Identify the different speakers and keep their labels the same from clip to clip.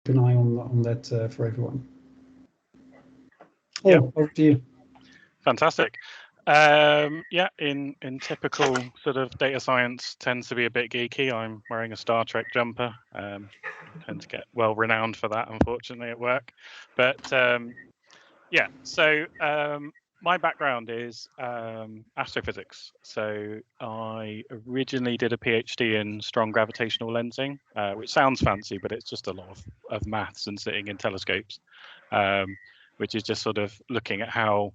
Speaker 1: an eye on that for everyone.
Speaker 2: Yep.
Speaker 1: Over to you.
Speaker 2: Fantastic. Yeah, in typical sort of data science, tends to be a bit geeky. I'm wearing a Star Trek jumper. I tend to get well renowned for that, unfortunately, at work. But yeah, so my background is astrophysics. So I originally did a PhD in strong gravitational lensing, which sounds fancy, but it's just a lot of maths and sitting in telescopes, which is just sort of looking at how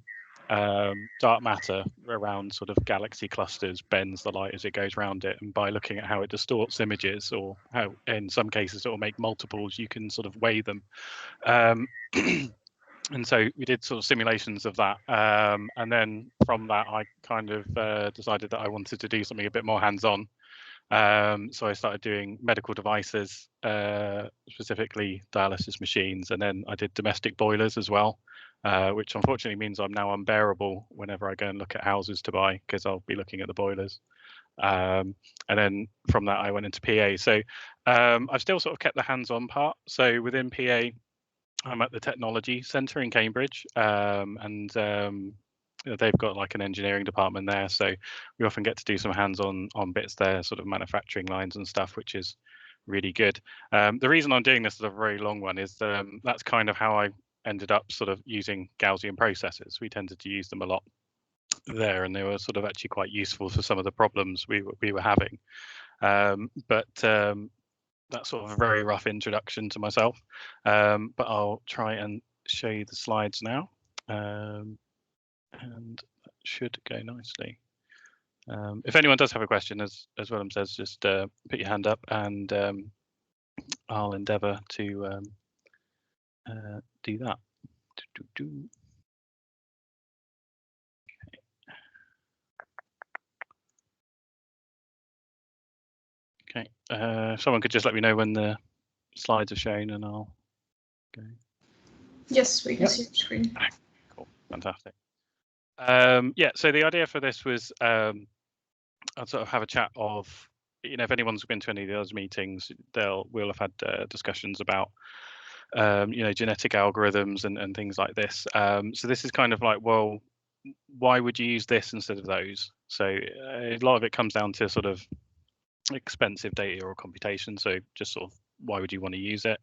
Speaker 2: dark matter around sort of galaxy clusters bends the light as it goes around it, and by looking at how it distorts images, or how in some cases it will make multiples, you can sort of weigh them. And so we did sort of simulations of that, and then from that I kind of decided that I wanted to do something a bit more hands-on. So I started doing medical devices, specifically dialysis machines, and then I did domestic boilers as well, which unfortunately means I'm now unbearable whenever I go and look at houses to buy, because I'll be looking at the boilers. And then from that I went into PA. So I've still sort of kept the hands-on part. So within PA, I'm at the Technology Centre in Cambridge, and they've got like an engineering department there, so we often get to do some hands-on bits there, sort of manufacturing lines and stuff, which is really good. The reason I'm doing this is a very long one is that's kind of how I ended up sort of using Gaussian processes. We tended to use them a lot there, and they were sort of actually quite useful for some of the problems we were having. But that's sort of a very rough introduction to myself, but I'll try and show you the slides now, and that should go nicely. If anyone does have a question, as Willem says, just put your hand up, and I'll endeavour to do that. Okay, someone could just let me know when the slides are shown, and I'll go.
Speaker 3: Yes, we can see the screen.
Speaker 2: Cool, fantastic. Yeah, so the idea for this was I'd sort of have a chat of, if anyone's been to any of the other meetings, we'll have had discussions about genetic algorithms and things like this. So this is kind of like, well, why would you use this instead of those? So a lot of it comes down to sort of expensive data or computation. So just sort of why would you want to use it?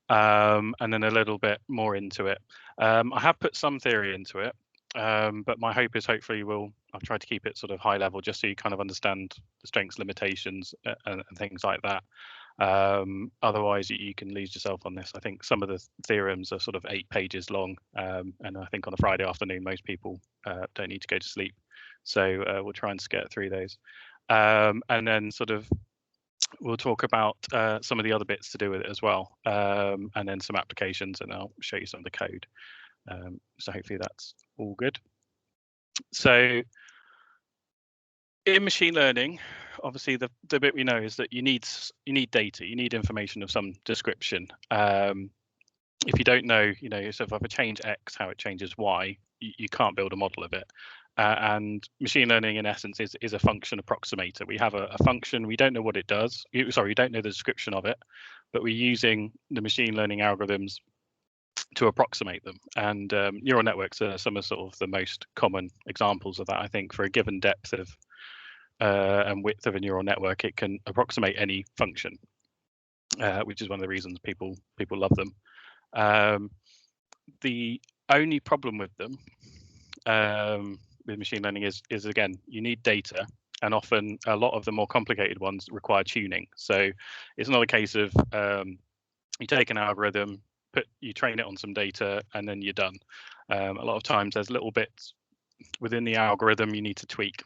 Speaker 2: And then a little bit more into it. I have put some theory into it, but my hope is hopefully I've tried to keep it sort of high level, just so you kind of understand the strengths, limitations, and things like that. Otherwise you can lose yourself on this. I think some of the theorems are sort of 8 pages long, and I think on a Friday afternoon most people don't need to go to sleep, so we'll try and skirt through those, and then sort of we'll talk about some of the other bits to do with it as well, and then some applications, and I'll show you some of the code. So hopefully that's all good. So in machine learning, obviously the bit we know is that you need data, you need information of some description. If you don't know, so if I change X, how it changes Y, you can't build a model of it. And machine learning, in essence, is a function approximator. We have a function, we don't know what it does. We don't know the description of it, but we're using the machine learning algorithms to approximate them. And neural networks are some of sort of the most common examples of that. I think for a given depth of and width of a neural network, it can approximate any function, which is one of the reasons people love them. The only problem with them, with machine learning, is again, you need data, and often a lot of the more complicated ones require tuning. So it's not a case of you take an algorithm, you train it on some data, and then you're done. A lot of times there's little bits within the algorithm you need to tweak.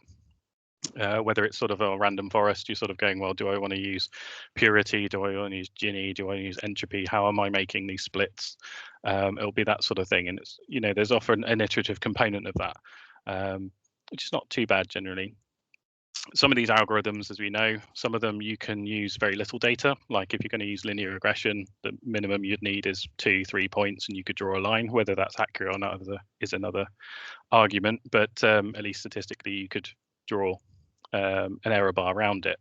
Speaker 2: Whether it's sort of a random forest, you're sort of going, well, do I want to use purity? Do I want to use Gini? Do I use entropy? How am I making these splits? It'll be that sort of thing. And it's, there's often an iterative component of that, which is not too bad generally. Some of these algorithms, as we know, some of them you can use very little data. Like if you're going to use linear regression, the minimum you'd need is 2-3 points, and you could draw a line. Whether that's accurate or not is another argument, but at least statistically you could draw an error bar around it.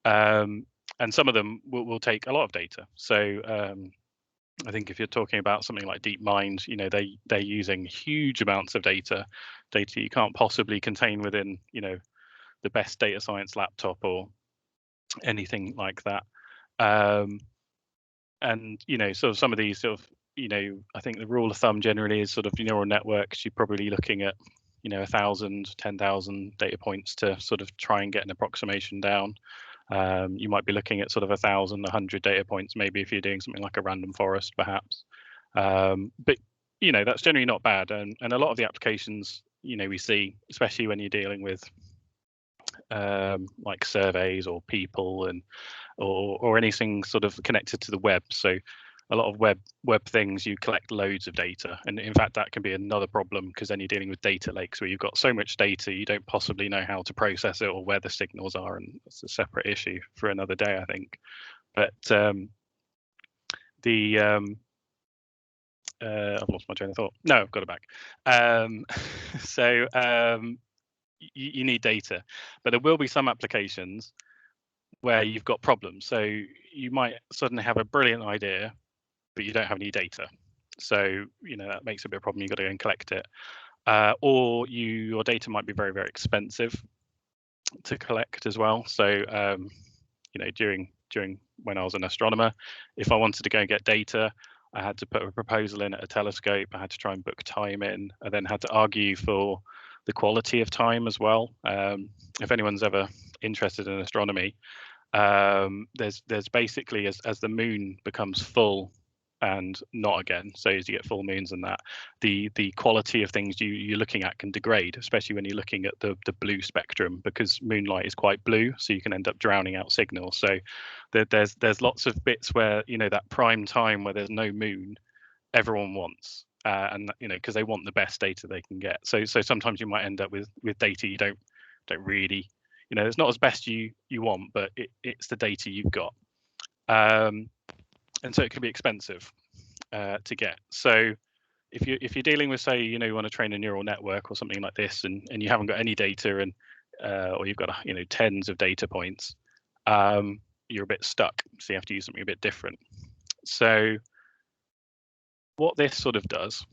Speaker 2: And some of them will take a lot of data. So I think if you're talking about something like DeepMind, you know, they're using huge amounts of data you can't possibly contain within, you know, the best data science laptop or anything like that. And you know, sort of some of these sort of, you know, I think the rule of thumb generally is sort of neural networks, you're probably looking at, you know, 1,000, 10,000 data points to sort of try and get an approximation down. You might be looking at sort of 1,000, 100 data points, maybe if you're doing something like a random forest, perhaps. But you know, that's generally not bad, and a lot of the applications, you know, we see, especially when you're dealing with like surveys or people and or anything sort of connected to the web. So a lot of web things, you collect loads of data, and in fact that can be another problem, because then you're dealing with data lakes where you've got so much data you don't possibly know how to process it or where the signals are, and it's a separate issue for another day, I think. But I've lost my train of thought. No, I've got it back. So you need data, but there will be some applications where you've got problems. So you might suddenly have a brilliant idea, but you don't have any data. So, you know, that makes a bit of a problem. You've got to go and collect it. Or your data might be very, very expensive to collect as well. So, you know, during when I was an astronomer, if I wanted to go and get data, I had to put a proposal in at a telescope. I had to try and book time in. I then had to argue for the quality of time as well. If anyone's ever interested in astronomy, there's basically, as the moon becomes full and not again, so as you get full moons and that, the quality of things you're looking at can degrade, especially when you're looking at the blue spectrum, because moonlight is quite blue, so you can end up drowning out signals. So there's lots of bits where, you know, that prime time where there's no moon, everyone wants, and you know, because they want the best data they can get. So sometimes you might end up with data you don't really, you know, it's not as best you want, but it's the data you've got. And so it can be expensive to get. So if you're dealing with, say, you know, you want to train a neural network or something like this, and you haven't got any data, and or you've got, you know, tens of data points, you're a bit stuck. So you have to use something a bit different. So what this sort of does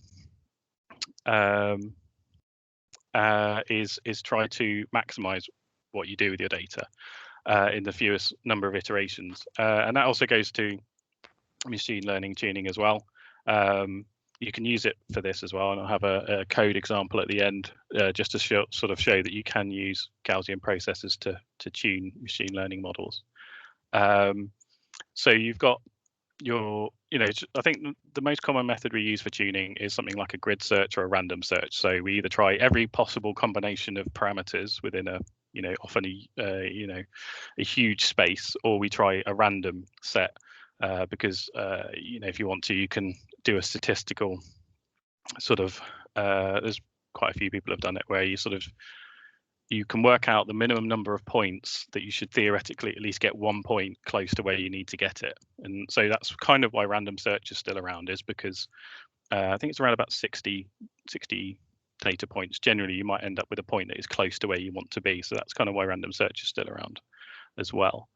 Speaker 2: is try to maximize what you do with your data in the fewest number of iterations, and that also goes to machine learning tuning as well. You can use it for this as well, and I'll have a code example at the end, just to show that you can use Gaussian processes to tune machine learning models. So you've got your, you know, I think the most common method we use for tuning is something like a grid search or a random search. So we either try every possible combination of parameters within a, you know, often you know, a huge space, or we try a random set. Because you know, if you want to, you can do a statistical sort of. There's quite a few people have done it where you can work out the minimum number of points that you should theoretically at least get 1 point close to where you need to get it. And so that's kind of why random search is still around, is because I think it's around about 60 data points. Generally, you might end up with a point that is close to where you want to be. So that's kind of why random search is still around as well.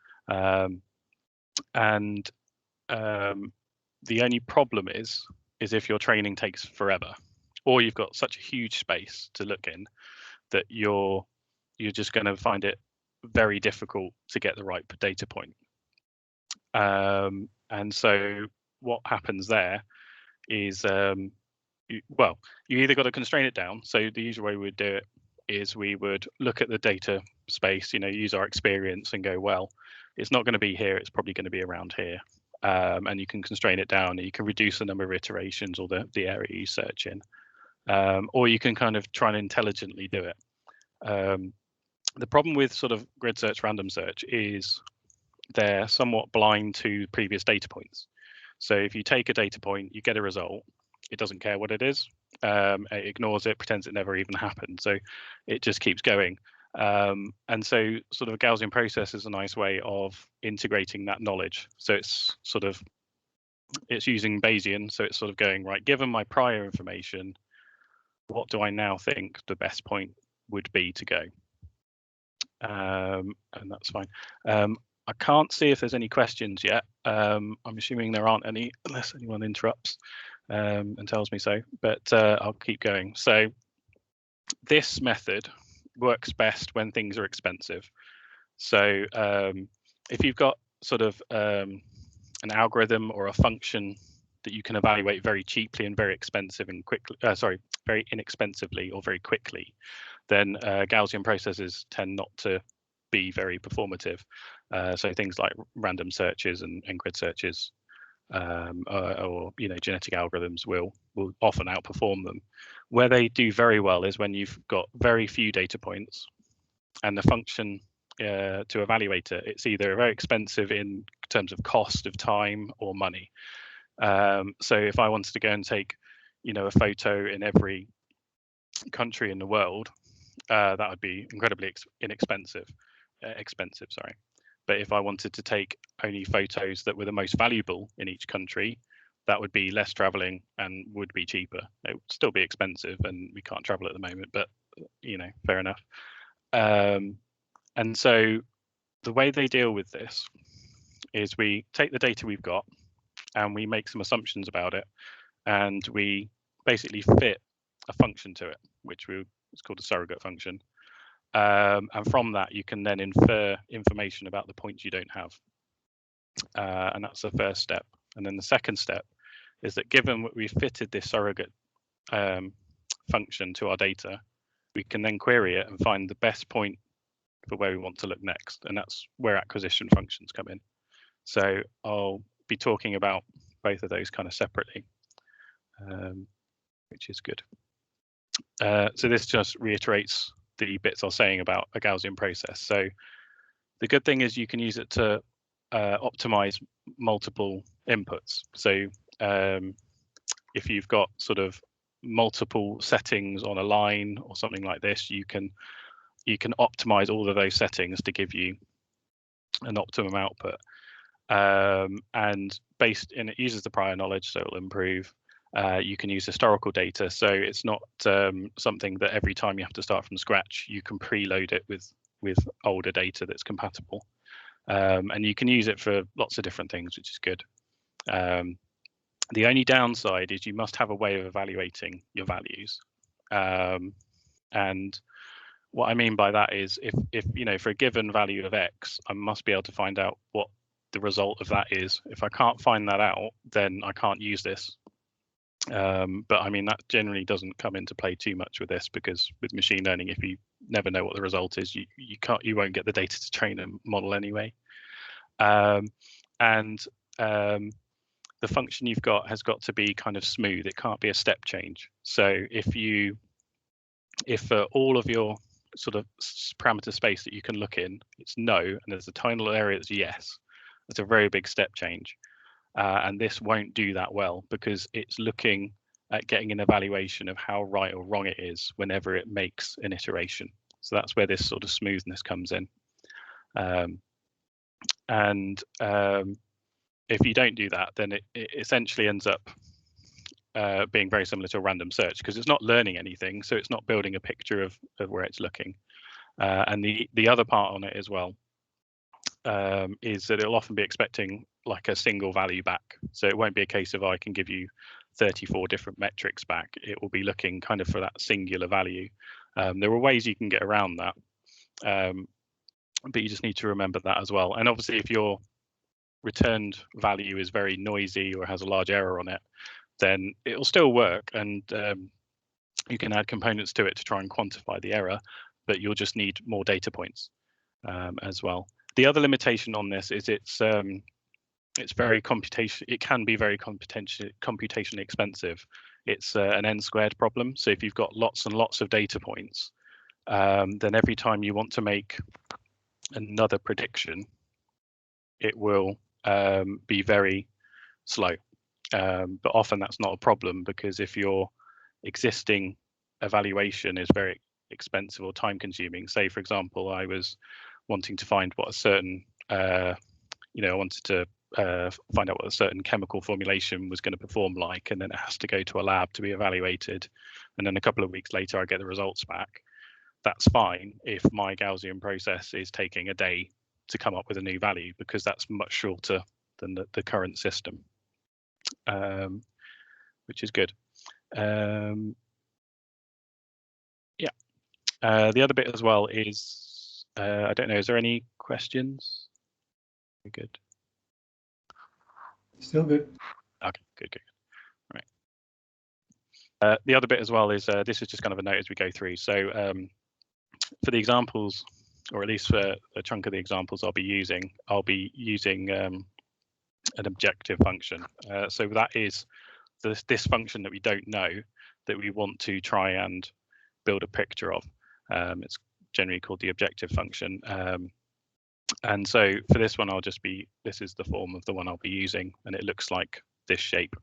Speaker 2: And the only problem is if your training takes forever, or you've got such a huge space to look in that you're just going to find it very difficult to get the right data point. And so what happens there is, you either got to constrain it down. So the usual way we would do it is we would look at the data space, you know, use our experience and go, well, it's not going to be here, it's probably going to be around here. And you can constrain it down, and you can reduce the number of iterations or the area you search in, or you can kind of try and intelligently do it. The problem with sort of grid search, random search is they're somewhat blind to previous data points. So if you take a data point, you get a result, it doesn't care what it is, it ignores it, pretends it never even happened. So it just keeps going. And so sort of a Gaussian process is a nice way of integrating that knowledge. So it's using Bayesian. So it's sort of going, right, given my prior information, what do I now think the best point would be to go? And that's fine. I can't see if there's any questions yet. I'm assuming there aren't any unless anyone interrupts and tells me so, but I'll keep going. So this method works best when things are expensive. So if you've got sort of an algorithm or a function that you can evaluate very cheaply and very expensive and quickly, very inexpensively or very quickly, then Gaussian processes tend not to be very performative. So things like random searches and grid searches or genetic algorithms will often outperform them. Where they do very well is when you've got very few data points and the function to evaluate it, it's either very expensive in terms of cost of time or money. So if I wanted to go and take a photo in every country in the world, that would be incredibly expensive. But if I wanted to take only photos that were the most valuable in each country, that would be less traveling and would be cheaper. It would still be expensive, and we can't travel at the moment, but fair enough. And so the way they deal with this is we take the data we've got and we make some assumptions about it, and we basically fit a function to it, which is called a surrogate function. And from that, you can then infer information about the points you don't have. And that's the first step. And then the second step is that given we've fitted this surrogate function to our data, we can then query it and find the best point for where we want to look next. And that's where acquisition functions come in. So I'll be talking about both of those kind of separately, which is good. So this just reiterates the bits I was saying about a Gaussian process. So the good thing is you can use it to optimize multiple inputs. So if you've got sort of multiple settings on a line or something like this, you can optimize all of those settings to give you an optimum output. And it uses the prior knowledge, so it'll improve. You can use historical data, so it's not something that every time you have to start from scratch. You can preload it with older data that's compatible, and you can use it for lots of different things, which is good. The only downside is you must have a way of evaluating your values, and what I mean by that is if for a given value of X, I must be able to find out what the result of that is. If I can't find that out, then I can't use this. But I mean, that generally doesn't come into play too much with this, because with machine learning, if you never know what the result is, you won't get the data to train a model anyway. The function you've got has got to be kind of smooth. It can't be a step change. So if for all of your sort of parameter space that you can look in, it's no, and there's a tiny little area that's yes, that's a very big step change. And this won't do that well, because it's looking at getting an evaluation of how right or wrong it is whenever it makes an iteration. So that's where this sort of smoothness comes in. If you don't do that, then it essentially ends up being very similar to a random search, because it's not learning anything, so it's not building a picture of where it's looking. And the other part on it as well is that it'll often be expecting like a single value back. So it won't be a case of I can give you 34 different metrics back. It will be looking kind of for that singular value. There are ways you can get around that, but you just need to remember that as well. And obviously, if your returned value is very noisy or has a large error on it, then it'll still work, and you can add components to it to try and quantify the error, but you'll just need more data points as well. The other limitation on this is it's very it can be very computationally expensive. It's an n-squared problem. So if you've got lots and lots of data points, then every time you want to make another prediction, it will be very slow. But often that's not a problem, because if your existing evaluation is very expensive or time consuming, say for example, I was wanting to find what a certain I wanted to find out what a certain chemical formulation was going to perform like, and then it has to go to a lab to be evaluated, and then a couple of weeks later I get the results back. That's fine if my Gaussian process is taking a day to come up with a new value, because that's much shorter than the current system, which is good. The other bit as well is, I don't know, is there any questions? Good.
Speaker 1: Still good.
Speaker 2: Okay, good. Right. The other bit as well is, this is just kind of a note as we go through. So for the examples, or at least for a chunk of the examples I'll be using an objective function. So that is this function that we don't know, that we want to try and build a picture of. It's generally called the objective function. And so for this one, this is the form of the one I'll be using, and it looks like this shape.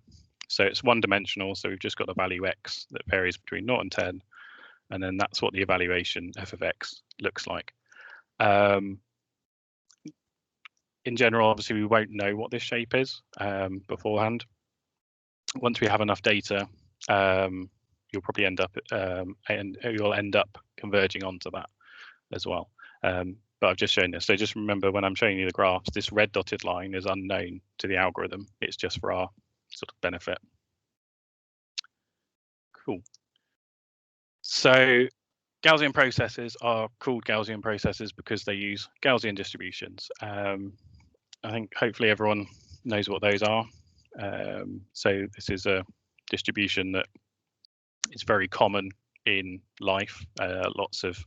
Speaker 2: So it's one dimensional, so we've just got the value x that varies between 0 and 10, and then that's what the evaluation f of x looks like. In general, obviously, we won't know what this shape is beforehand. Once we have enough data, you'll probably end up converging onto that as well. But I've just shown this. So just remember, when I'm showing you the graphs, this red dotted line is unknown to the algorithm. It's just for our sort of benefit. Cool. So Gaussian processes are called Gaussian processes because they use Gaussian distributions. I think hopefully everyone knows what those are. So this is a distribution that is very common in life. Lots of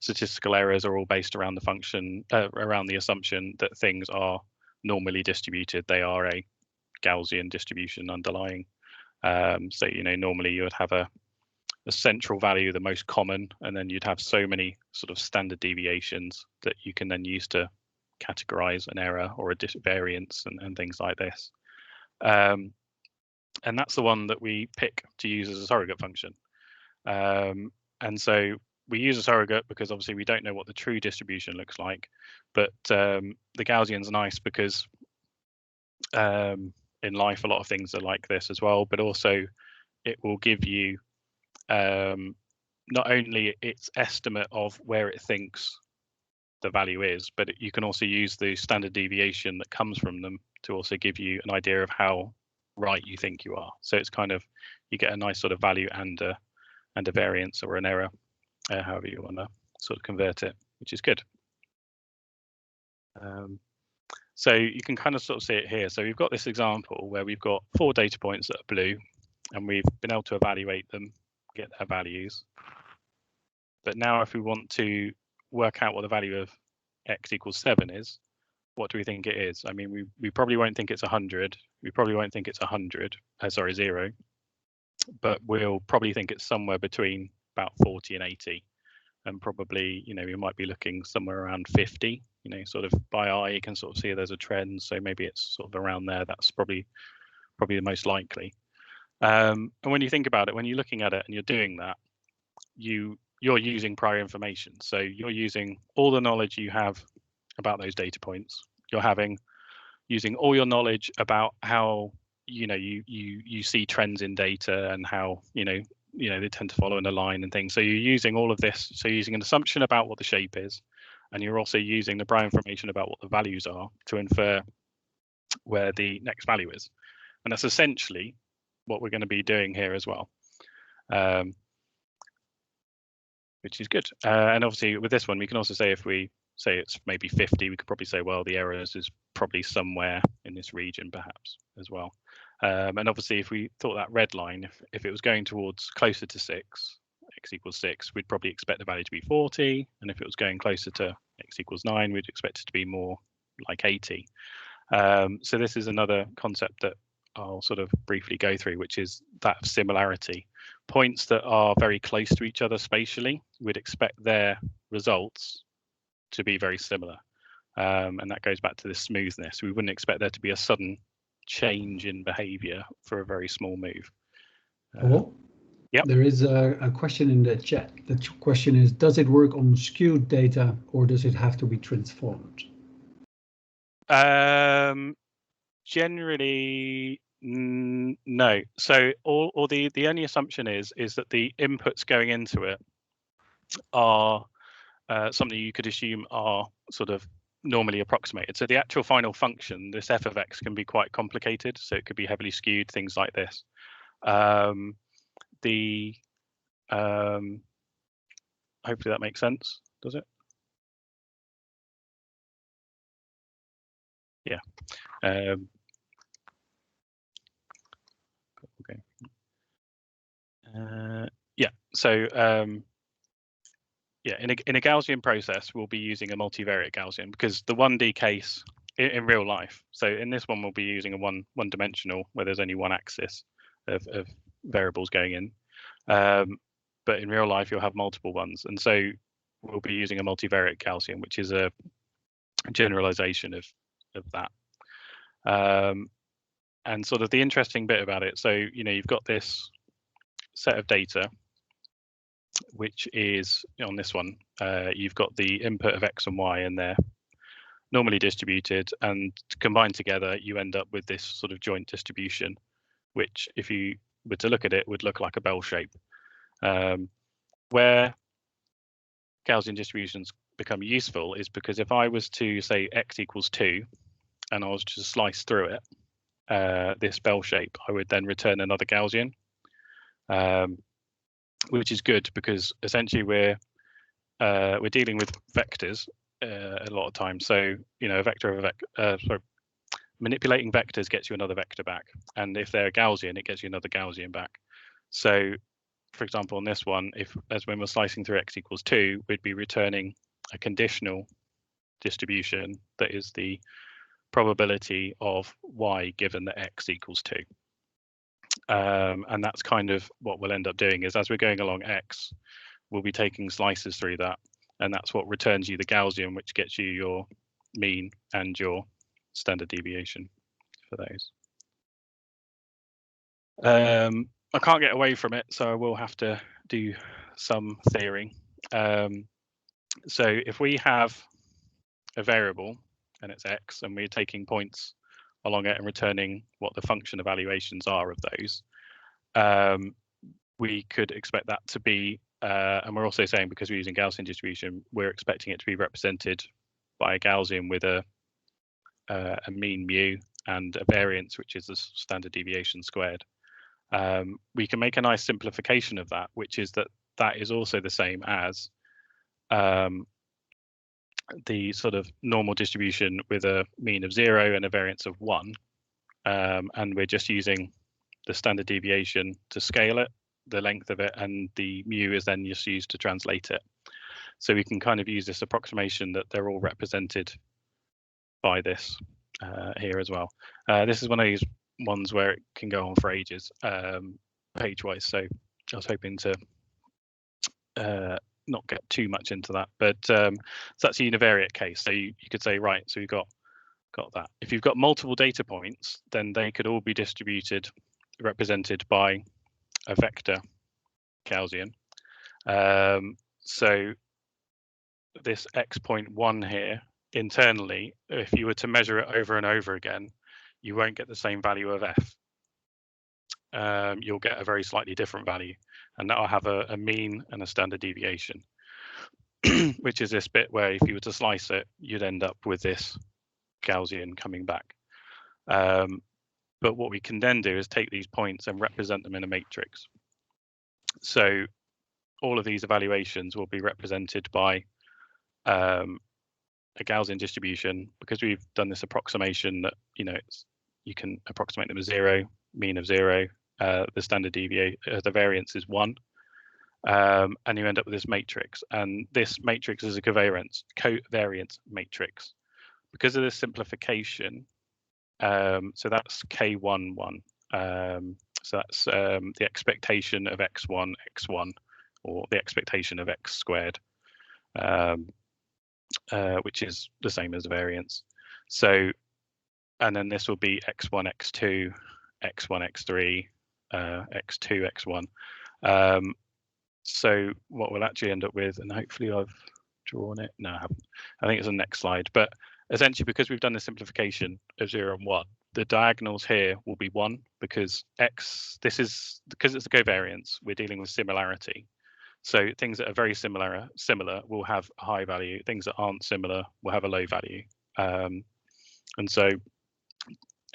Speaker 2: statistical errors are all based around the function, around the assumption that things are normally distributed. They are a Gaussian distribution underlying. So, you know, normally you would have a central value, the most common, and then you'd have so many sort of standard deviations that you can then use to categorize an error or a variance and things like this. And that's the one that we pick to use as a surrogate function. And so we use a surrogate because obviously we don't know what the true distribution looks like, but the Gaussian's nice because in life a lot of things are like this as well, but also it will give you not only its estimate of where it thinks the value is, but you can also use the standard deviation that comes from them to also give you an idea of how right you think you are. So it's kind of, you get a nice sort of value and a variance or an error, however you want to sort of convert it, which is good. So you can kind of sort of see it here. So we've got this example where we've got 4 data points that are blue, and we've been able to evaluate them, get their values. But now if we want to work out what the value of x equals 7 is, what do we think it is? I mean, we probably won't think it's 100. We probably won't think it's 0, but we'll probably think it's somewhere between about 40 and 80. And probably, you know, we might be looking somewhere around 50, you know, sort of by eye, you can sort of see there's a trend. So maybe it's sort of around there. That's probably the most likely. And when you think about it, when you're looking at it and you're doing that, you're using prior information. So you're using all the knowledge you have about those data points. You're using all your knowledge about how, you know, you see trends in data and how, you know, they tend to follow in a line and things. So you're using all of this. So you're using an assumption about what the shape is, and you're also using the prior information about what the values are to infer where the next value is. And that's essentially what we're going to be doing here as well, which is good. And obviously with this one, we can also say, if we say it's maybe 50, we could probably say, well, the errors is probably somewhere in this region perhaps as well. And obviously if we thought that red line, if it was going towards closer to 6, x equals 6, we'd probably expect the value to be 40. And if it was going closer to x equals 9, we'd expect it to be more like 80. So this is another concept that I'll sort of briefly go through, which is that similarity. Points that are very close to each other spatially, we'd expect their results to be very similar. And that goes back to this smoothness. We wouldn't expect there to be a sudden change in behavior for a very small move. Yep.
Speaker 1: There is a question in the chat. The question is, does it work on skewed data or does it have to be transformed?
Speaker 2: Generally, no. So the only assumption is that the inputs going into it are something you could assume are sort of normally approximated. So the actual final function, this f of x, can be quite complicated. So it could be heavily skewed, things like this. Hopefully that makes sense, does it? Yeah. Okay. Yeah. So yeah, in a Gaussian process, we'll be using a multivariate Gaussian, because the 1D case in real life. So in this one, we'll be using a one-dimensional where there's only one axis of variables going in. But in real life, you'll have multiple ones, and so we'll be using a multivariate Gaussian, which is a generalization of that. And sort of the interesting bit about it, so you've got this set of data, which is on this one, you've got the input of x and y, and they're normally distributed, and combined together, you end up with this sort of joint distribution, which, if you were to look at it, would look like a bell shape. Where Gaussian distributions become useful is because if I was to say x equals 2, and I was to slice through it, this bell shape, I would then return another Gaussian, which is good because essentially we're dealing with vectors a lot of times. So a vector of a manipulating vectors gets you another vector back, and if they're Gaussian, it gets you another Gaussian back. So, for example, on this one, as when we're slicing through x equals 2, we'd be returning a conditional distribution that is the probability of y given that x equals 2. And that's kind of what we'll end up doing, is as we're going along x, we'll be taking slices through that, and that's what returns you the Gaussian, which gets you your mean and your standard deviation for those. I can't get away from it, so I will have to do some theory. So if we have a variable and it's x, and we're taking points along it and returning what the function evaluations are of those, we could expect that to be, and we're also saying, because we're using Gaussian distribution, we're expecting it to be represented by a Gaussian with a mean mu and a variance, which is the standard deviation squared. We can make a nice simplification of that, which is that is also the same as the sort of normal distribution with a mean of 0 and a variance of 1. And we're just using the standard deviation to scale it, the length of it, and the mu is then just used to translate it. So we can kind of use this approximation that they're all represented by this here as well. This is one of these ones where it can go on for ages, page-wise. So I was hoping to not get too much into that, but so that's a univariate case. So you could say, right, so we've got that. If you've got multiple data points, then they could all be represented by a vector Gaussian. So this x.1 here, internally, if you were to measure it over and over again, you won't get the same value of f. You'll get a very slightly different value, and that'll have a mean and a standard deviation, which is this bit where if you were to slice it, you'd end up with this Gaussian coming back. But what we can then do is take these points and represent them in a matrix. So all of these evaluations will be represented by a Gaussian distribution, because we've done this approximation that you can approximate them as 0, mean of 0, the standard deviation, the variance is 1, and you end up with this matrix. And this matrix is a covariance matrix. Because of this simplification, so that's K11. So that's the expectation of x1, or the expectation of x squared, which is the same as the variance. So, and then this will be x1, x2, x1, x3, x2, x1. So what we'll actually end up with, and hopefully I've drawn it. No, I haven't. I think it's on the next slide. But essentially, because we've done the simplification of 0 and 1, the diagonals here will be 1, because because it's a covariance, we're dealing with similarity. So things that are very similar will have a high value. Things that aren't similar will have a low value. And so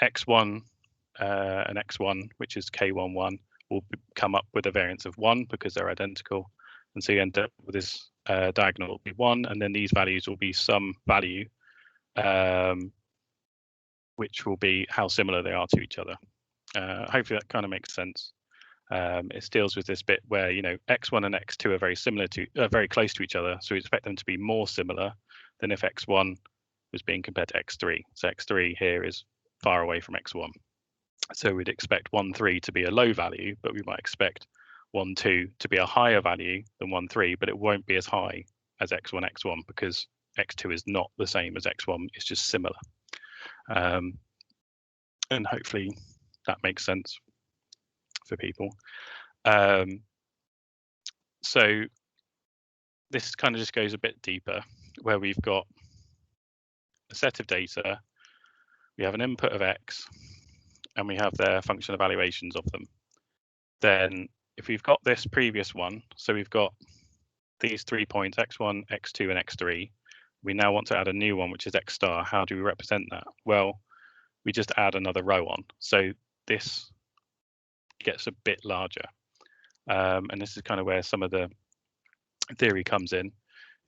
Speaker 2: x1 and x1, which is k11, will come up with a variance of 1 because they're identical. And so you end up with this diagonal will be 1, and then these values will be some value, which will be how similar they are to each other. Hopefully that kind of makes sense. It deals with this bit where, you know, x1 and x2 are very close to each other, so we expect them to be more similar than if x1 was being compared to x3. So x3 here is far away from x1. So we'd expect 1, 3 to be a low value, but we might expect 1, 2 to be a higher value than 1, 3, but it won't be as high as x1, x1 because x2 is not the same as x1, it's just similar. And hopefully that makes sense for people. So this kind of just goes a bit deeper, where we've got a set of data, we have an input of x, and we have their function evaluations of them. Then if we've got this previous one, so we've got these 3 points, x1, x2, and x3, we now want to add a new one, which is x star. How do we represent that? Well, we just add another row on. So this gets a bit larger. And this is kind of where some of the theory comes in,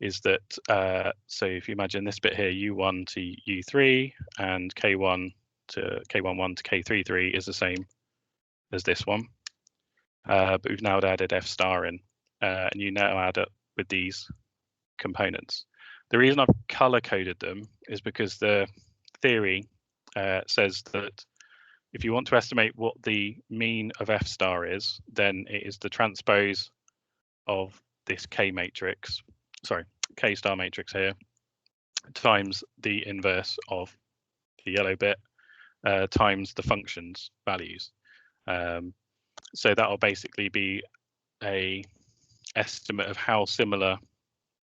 Speaker 2: is that, so if you imagine this bit here, u1 to u3 and k1 to k11 to k33 is the same as this one. But we've now added f star in, and you now add it with these components. The reason I've color coded them is because the theory says that if you want to estimate what the mean of f star is, then it is the transpose of this k star matrix here times the inverse of the yellow bit times the function's values. So that'll basically be a estimate of how similar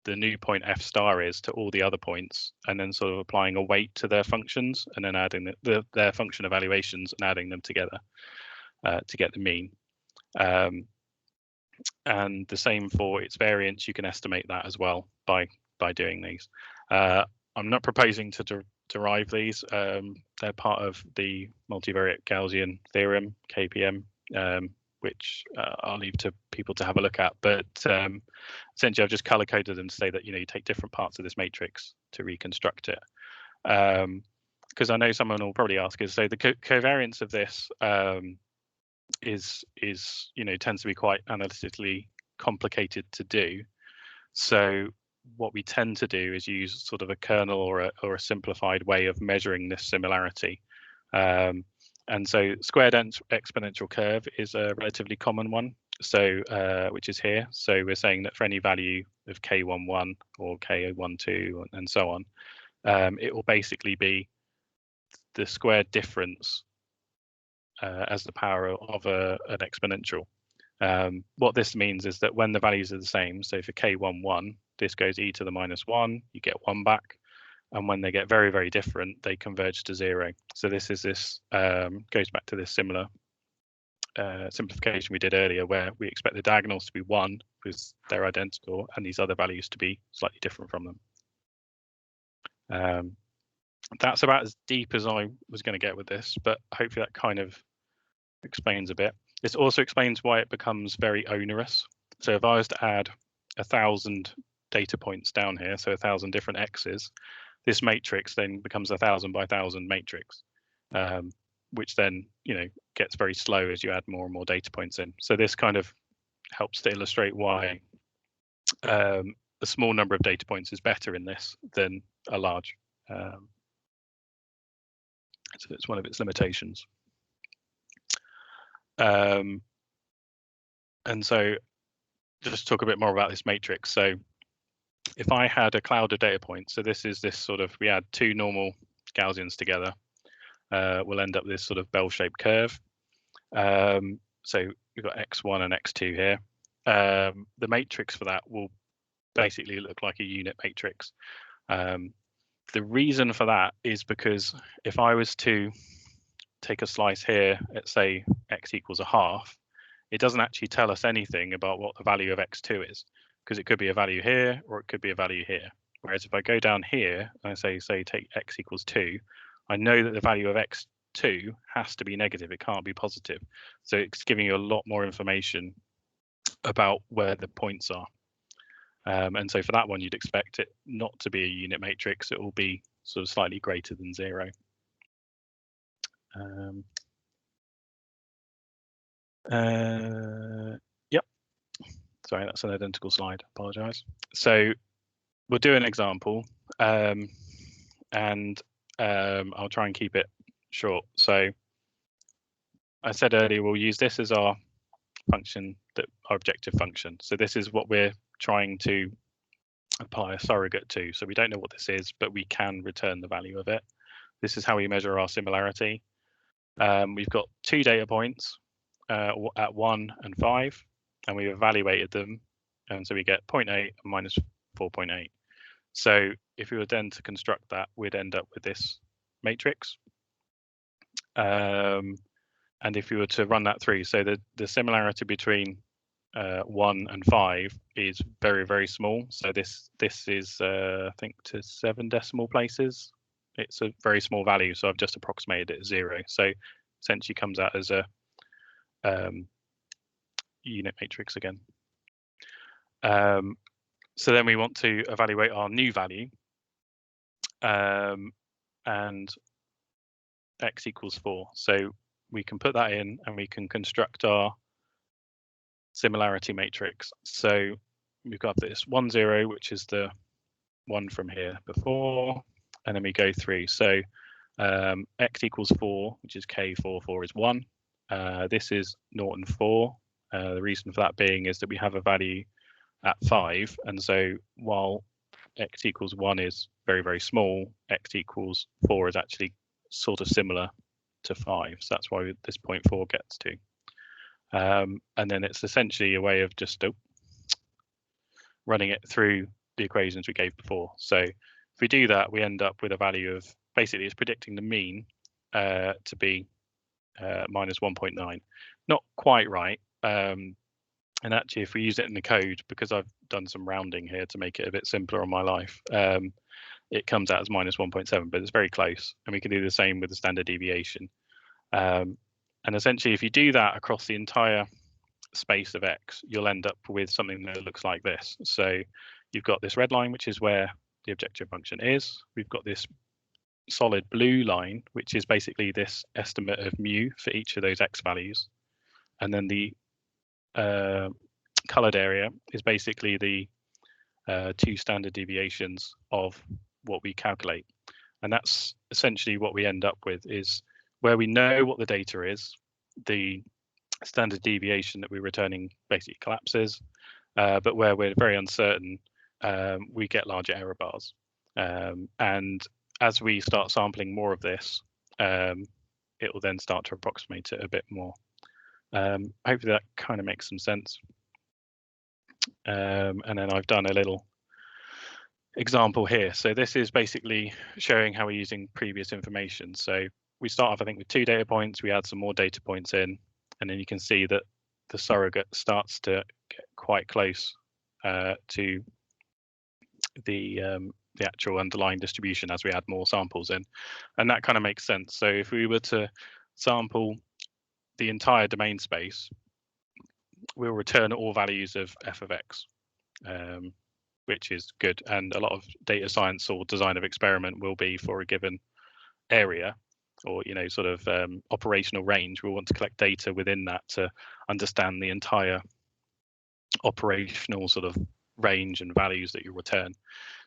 Speaker 2: the new point f star is to all the other points, and then sort of applying a weight to their functions and then adding their function evaluations and adding them together to get the mean. And the same for its variance, you can estimate that as well by doing these. I'm not proposing to derive these. They're part of the multivariate Gaussian theorem, KPM, which I'll leave to people to have a look at. But essentially, I've just color coded them to say that, you know, you take different parts of this matrix to reconstruct it. Because I know someone will probably ask is, so the covariance of this is you know, tends to be quite analytically complicated to do. So what we tend to do is use sort of a kernel or a simplified way of measuring this similarity. And so squared exponential curve is a relatively common one, so which is here. So we're saying that for any value of k11 or k12 and so on, it will basically be the squared difference as the power of an exponential. What this means is that when the values are the same, so for k11, this goes e to the -1, you get 1 back. And when they get very, very different, they converge to 0. So this is goes back to this similar simplification we did earlier, where we expect the diagonals to be 1 because they're identical, and these other values to be slightly different from them. That's about as deep as I was going to get with this, but hopefully that kind of explains a bit. This also explains why it becomes very onerous. So if I was to add 1,000 data points down here, so 1,000 different x's, this matrix then becomes 1,000 by 1,000 matrix, which then, you know, gets very slow as you add more and more data points in. So this kind of helps to illustrate why a small number of data points is better in this than a large. So it's one of its limitations. And so just talk a bit more about this matrix. So if I had a cloud of data points, so this is this sort of, we add 2 normal Gaussians together, we'll end up with this sort of bell-shaped curve. So we've got x1 and x2 here. The matrix for that will basically look like a unit matrix. The reason for that is because if I was to take a slice here at, say, x equals 1/2, it doesn't actually tell us anything about what the value of x2 is, because it could be a value here or it could be a value here. Whereas if I go down here and I say take x equals 2, I know that the value of x2 has to be negative. It can't be positive. So it's giving you a lot more information about where the points are. And so for that one, you'd expect it not to be a unit matrix. It will be sort of slightly greater than 0. Yep. Sorry, that's an identical slide. Apologise. So we'll do an example, and I'll try and keep it short. So I said earlier, we'll use this as our function, our objective function. So this is what we're trying to apply a surrogate to. So we don't know what this is, but we can return the value of it. This is how we measure our similarity. We've got 2 data points at 1 and 5, and we've evaluated them. And so we get 0.8 and minus 4.8. So if we were then to construct that, we'd end up with this matrix. And if we were to run that through, so the similarity between 1 and 5 is very, very small. So this is I think to 7 decimal places. It's a very small value, so I've just approximated it as 0. So essentially comes out as a unit matrix again. So then we want to evaluate our new value, and x equals 4. So we can put that in and we can construct our similarity matrix. So we've got this 1, 0, which is the one from here before, and then we go through. So x equals 4, which is k4, 4 is 1. This is 0 and 4. The reason for that being is that we have a value at 5, and so while x equals 1 is very, very small, x equals 4 is actually sort of similar to 5. So that's why this 0.4 gets to. And then it's essentially a way of just running it through the equations we gave before. So if we do that, we end up with a value of, basically it's predicting the mean to be minus 1.9. Not quite right. And actually, if we use it in the code, because I've done some rounding here to make it a bit simpler on my life, it comes out as minus 1.7, but it's very close. And we can do the same with the standard deviation. And essentially, if you do that across the entire space of x, you'll end up with something that looks like this. So you've got this red line, which is where the objective function is. We've got this solid blue line, which is basically this estimate of mu for each of those x values. And then the colored area is basically the 2 standard deviations of what we calculate. And that's essentially what we end up with, is where we know what the data is, the standard deviation that we're returning basically collapses, but where we're very uncertain, we get larger error bars. And as we start sampling more of this, it will then start to approximate it a bit more. Hopefully that kind of makes some sense. And then I've done a little example here. So this is basically showing how we're using previous information. So we start off, I think, with 2 data points. We add some more data points in, and then you can see that the surrogate starts to get quite close to the actual underlying distribution as we add more samples in. And that kind of makes sense. So if we were to sample the entire domain space, we'll return all values of f of x, which is good. And a lot of data science or design of experiment will be for a given area, or sort of operational range. We'll want to collect data within that to understand the entire operational sort of range and values that you return.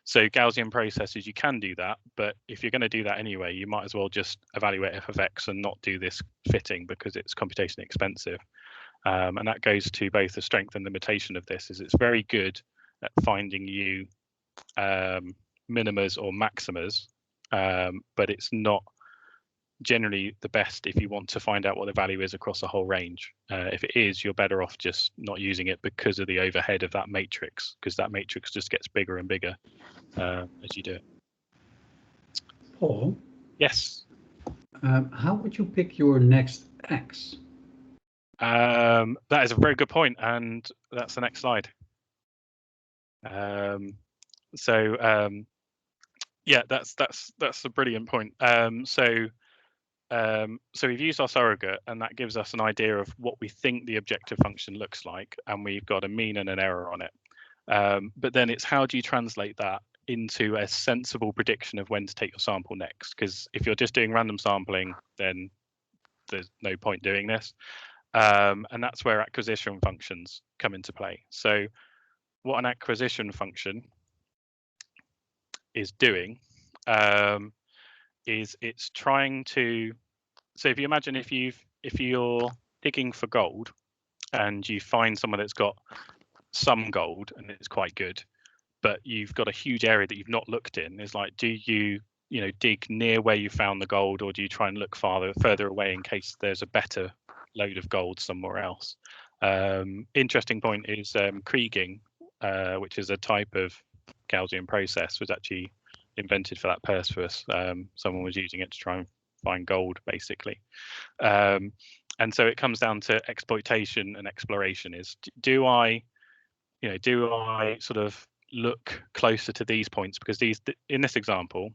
Speaker 2: So Gaussian processes, you can do that, but if you're going to do that anyway, you might as well just evaluate f of x and not do this fitting, because it's computationally expensive. And that goes to both the strength and limitation of this, is it's very good at finding you minimas or maximas, but it's not generally the best if you want to find out what the value is across a whole range. If it is, you're better off just not using it because of the overhead of that matrix, because that matrix just gets bigger and bigger as you do it.
Speaker 1: Paul?
Speaker 2: Yes?
Speaker 1: How would you pick your next x?
Speaker 2: That is a very good point, and that's the next slide. Yeah, that's a brilliant point. So we've used our surrogate, and that gives us an idea of what we think the objective function looks like, and we've got a mean and an error on it. But then it's how do you translate that into a sensible prediction of when to take your sample next? Because if you're just doing random sampling, then there's no point doing this. And that's where acquisition functions come into play. So what an acquisition function is doing is it's trying to, so if you imagine if you're digging for gold and you find someone that's got some gold and it's quite good, but you've got a huge area that you've not looked in, is like, do you dig near where you found the gold, or do you try and look further away in case there's a better load of gold somewhere else? Interesting point is kriging, which is a type of Gaussian process, was actually invented for that purpose. Someone was using it to try and find gold, basically. And so it comes down to exploitation and exploration. Is do I sort of look closer to these points, because these, in this example,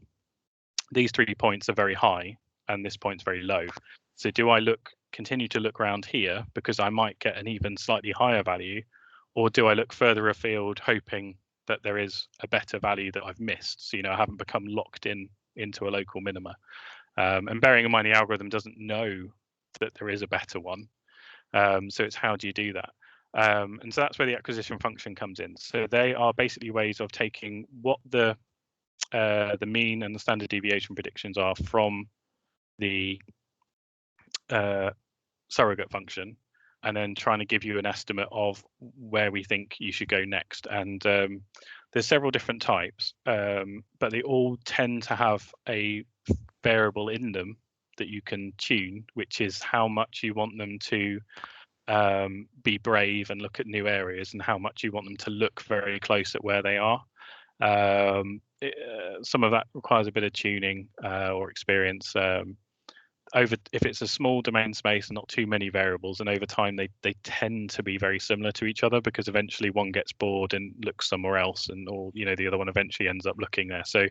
Speaker 2: these 3 points are very high and this point's very low. So do I continue to look around here because I might get an even slightly higher value, or do I look further afield hoping that there is a better value that I've missed? So I haven't become locked into a local minima. And bearing in mind the algorithm doesn't know that there is a better one. So it's how do you do that? And so that's where the acquisition function comes in. So they are basically ways of taking what the mean and the standard deviation predictions are from the surrogate function, and then trying to give you an estimate of where we think you should go next. And there's several different types, but they all tend to have a variable in them that you can tune, which is how much you want them to be brave and look at new areas, and how much you want them to look very close at where they are. Some of that requires a bit of tuning or experience. If it's a small domain space and not too many variables, and over time they tend to be very similar to each other, because eventually one gets bored and looks somewhere else, and the other one eventually ends up looking there. So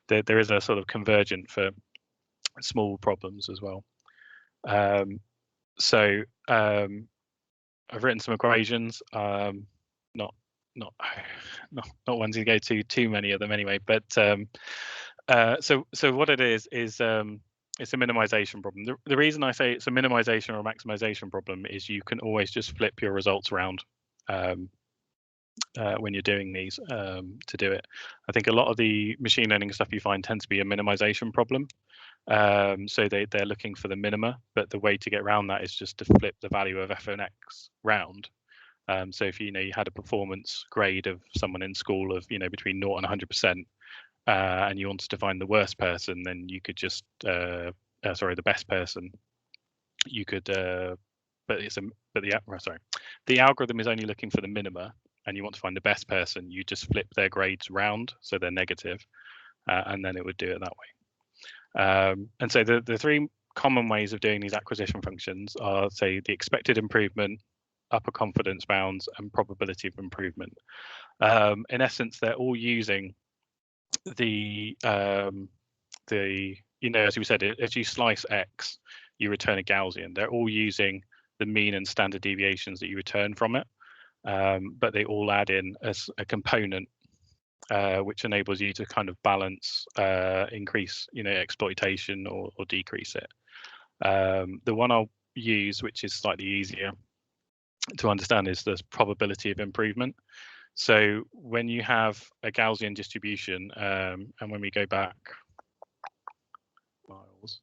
Speaker 2: there is a sort of convergent for small problems as well. I've written some equations, not ones you go to too many of them anyway. But so what it is it's a minimization problem. The reason I say it's a minimization or a maximization problem is you can always just flip your results around when you're doing these to do it. I think a lot of the machine learning stuff you find tends to be a minimization problem. So they're looking for the minima, but the way to get around that is just to flip the value of f of x round. So if you had a performance grade of someone in school of between 0 and 100%, and you wanted to find the worst person, then you could just the best person. You could, the algorithm is only looking for the minima, and you want to find the best person. You just flip their grades round so they're negative, and then it would do it that way. And so the 3 common ways of doing these acquisition functions are, say, the expected improvement, upper confidence bounds, and probability of improvement. In essence, they're all using the as we said, if you slice X, you return a Gaussian. They're all using the mean and standard deviations that you return from it, but they all add in as a component which enables you to kind of balance, increase, exploitation or decrease it. The one I'll use, which is slightly easier to understand, is the probability of improvement. So when you have a Gaussian distribution, and when we go back miles,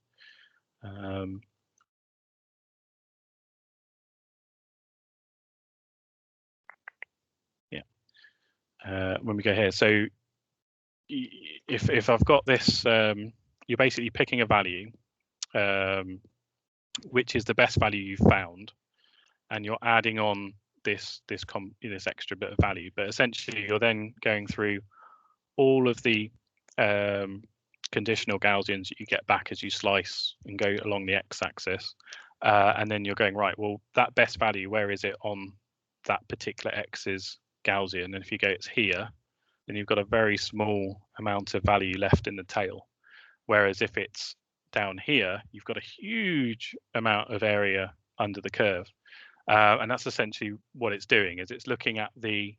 Speaker 2: when we go here, so if I've got this, you're basically picking a value, which is the best value you've found, and you're adding on this extra bit of value. But essentially, you're then going through all of the conditional Gaussians that you get back as you slice and go along the x-axis, and then you're going, right, well, that best value, where is it on that particular x's Gaussian? And if you go, it's here, then you've got a very small amount of value left in the tail. Whereas if it's down here, you've got a huge amount of area under the curve. And that's essentially what it's doing, is it's looking at the,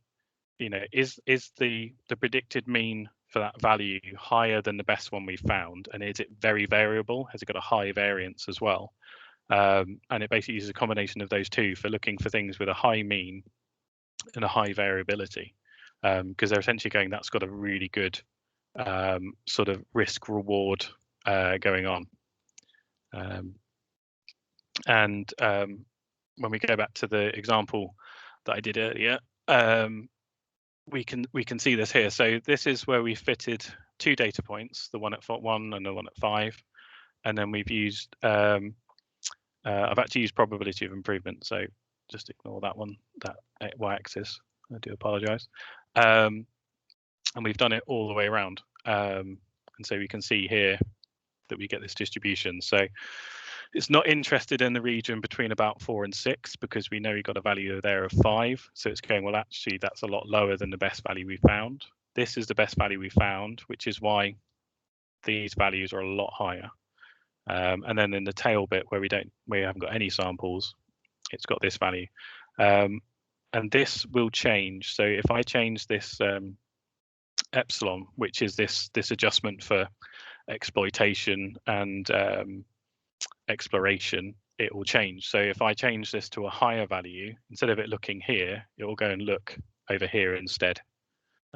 Speaker 2: is the predicted mean for that value higher than the best one we found? And is it very variable? Has it got a high variance as well? And it basically uses a combination of those two for looking for things with a high mean and a high variability, because they're essentially going, that's got a really good sort of risk reward going on. When we go back to the example that I did earlier, we can see this here. So this is where we fitted 2 data points, the one at 1 and the one at 5, and then we've used I've actually used probability of improvement, so just ignore that one, that y-axis. I do apologize. And we've done it all the way around, and so we can see here that we get this distribution. So it's not interested in the region between about 4 and 6, because we know we got a value there of 5. So it's going, well, actually, that's a lot lower than the best value we found. This is the best value we found, which is why these values are a lot higher. And then in the tail bit where we haven't got any samples, it's got this value. And this will change. So if I change this epsilon, which is this adjustment for exploitation and exploration, it will change. So if I change this to a higher value, instead of it looking here, it will go and look over here instead,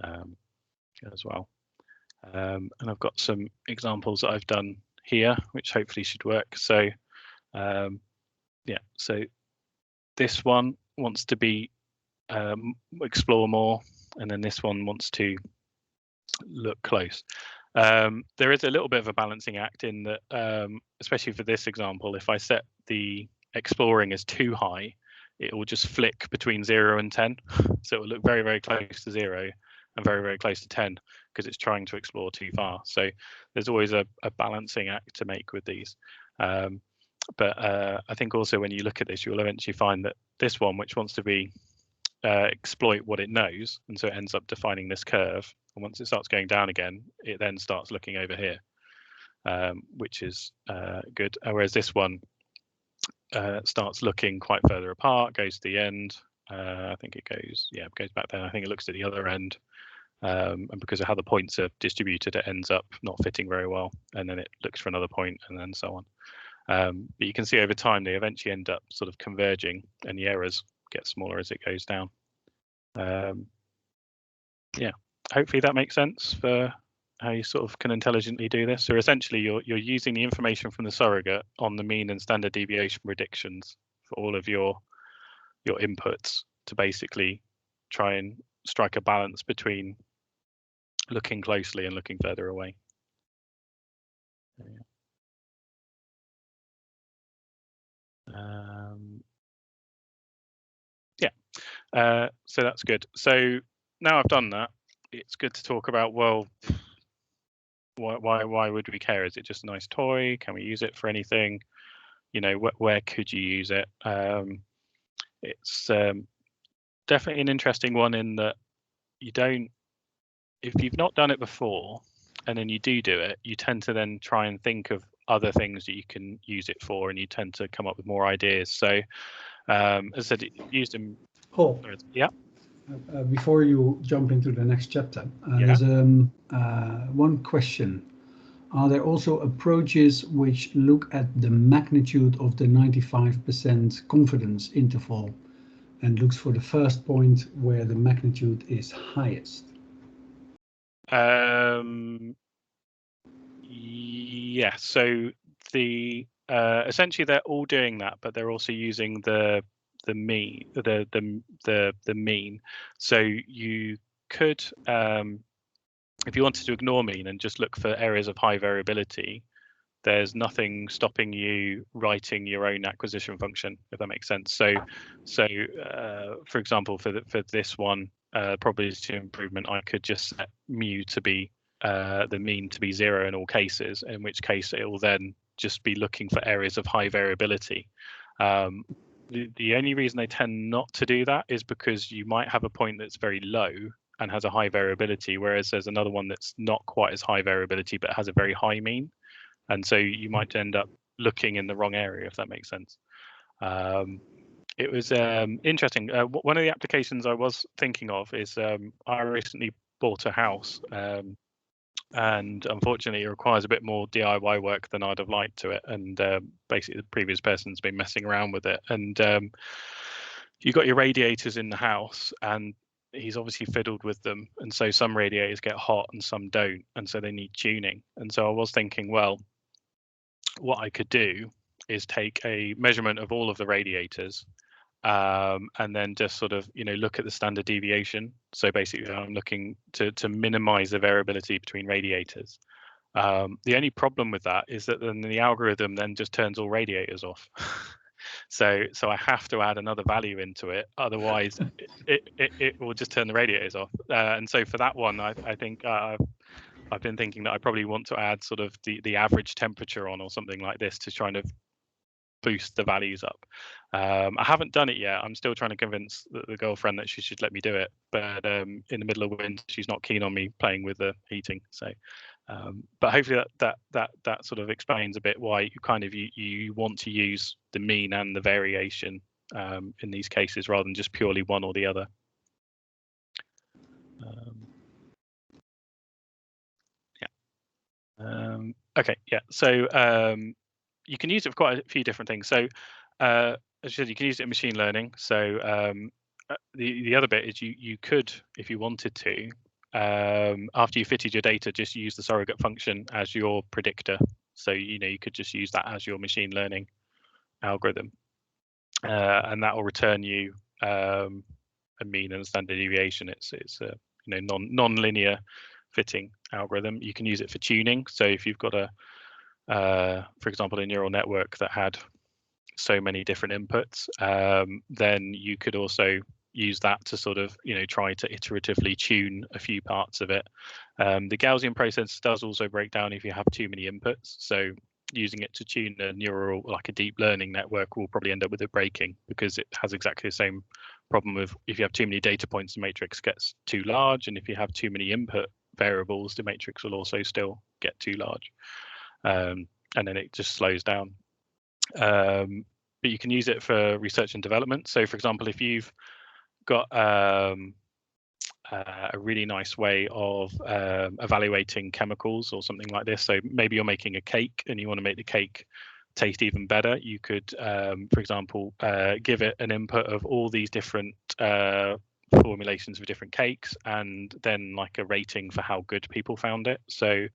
Speaker 2: as well. And I've got some examples that I've done here, which hopefully should work. So yeah, so this one wants to be explore more, and then this one wants to look close. There is a little bit of a balancing act in that, especially for this example, if I set the exploring as too high, it will just flick between 0 and 10. So it will look very, very close to 0 and very, very close to 10, because it's trying to explore too far. So there's always a balancing act to make with these. But I think also when you look at this, you'll eventually find that this one, which wants to be exploit what it knows, and so it ends up defining this curve. And once it starts going down again, it then starts looking over here, which is good. Whereas this one starts looking quite further apart, goes to the end. I think it goes back there. I think it looks at the other end. And because of how the points are distributed, it ends up not fitting very well. And then it looks for another point, and then so on. But you can see over time, they eventually end up sort of converging, and the errors get smaller as it goes down. Yeah, hopefully that makes sense for how you sort of can intelligently do this. So essentially, you're using the information from the surrogate on the mean and standard deviation predictions for all of your inputs to basically try and strike a balance between looking closely and looking further away. So that's good. So now I've done that, it's good to talk about, well, why would we care? Is it just a nice toy? Can we use it for anything? Where could you use it? It's definitely an interesting one in that if you've not done it before and then you do it, you tend to then try and think of other things that you can use it for, and you tend to come up with more ideas. So as I said, used in
Speaker 1: Paul.
Speaker 2: Yeah.
Speaker 1: Before you jump into the next chapter, there's one question. Are there also approaches which look at the magnitude of the 95% confidence interval and looks for the first point where the magnitude is highest?
Speaker 2: Yeah, so the essentially they're all doing that, but they're also using the mean, the mean. So you could, if you wanted to ignore mean and just look for areas of high variability, there's nothing stopping you writing your own acquisition function, if that makes sense. So for example, for this one, probability of improvement, I could just set mu to be the mean to be 0 in all cases, in which case it will then just be looking for areas of high variability. The only reason they tend not to do that is because you might have a point that's very low and has a high variability, whereas there's another one that's not quite as high variability but has a very high mean, and so you might end up looking in the wrong area, if that makes sense. It was interesting. One of the applications I was thinking of is I recently bought a house, and unfortunately it requires a bit more DIY work than I'd have liked to it, and basically the previous person's been messing around with it, and you got your radiators in the house, and he's obviously fiddled with them, and so some radiators get hot and some don't, and so they need tuning. And so I was thinking, well, what I could do is take a measurement of all of the radiators, and then just sort of, look at the standard deviation. So basically I'm looking to minimize the variability between radiators. The only problem with that is that then the algorithm then just turns all radiators off. So I have to add another value into it, otherwise it will just turn the radiators off. And so for that one, I think I've been thinking that I probably want to add sort of the average temperature on, or something like this, to try and boost the values up. I haven't done it yet. I'm still trying to convince the girlfriend that she should let me do it, but in the middle of winter she's not keen on me playing with the heating. So but hopefully that sort of explains a bit why you want to use the mean and the variation in these cases, rather than just purely one or the other. Okay, yeah, so you can use it for quite a few different things. So as you said, you can use it in machine learning. So the other bit is you could, if you wanted to, after you fitted your data, just use the surrogate function as your predictor. So you could just use that as your machine learning algorithm, and that will return you a mean and a standard deviation. It's a non-linear fitting algorithm. You can use it for tuning. So if you've got for example, a neural network that had so many different inputs, then you could also use that to sort of try to iteratively tune a few parts of it. The Gaussian process does also break down if you have too many inputs. So using it to tune a neural, like a deep learning network, will probably end up with it breaking, because it has exactly the same problem with, if you have too many data points, the matrix gets too large, and if you have too many input variables, the matrix will also still get too large, and then it just slows down. But you can use it for research and development. So for example, if you've got a really nice way of evaluating chemicals or something like this, so maybe you're making a cake and you want to make the cake taste even better, you could for example give it an input of all these different formulations of different cakes, and then like a rating for how good people found it. So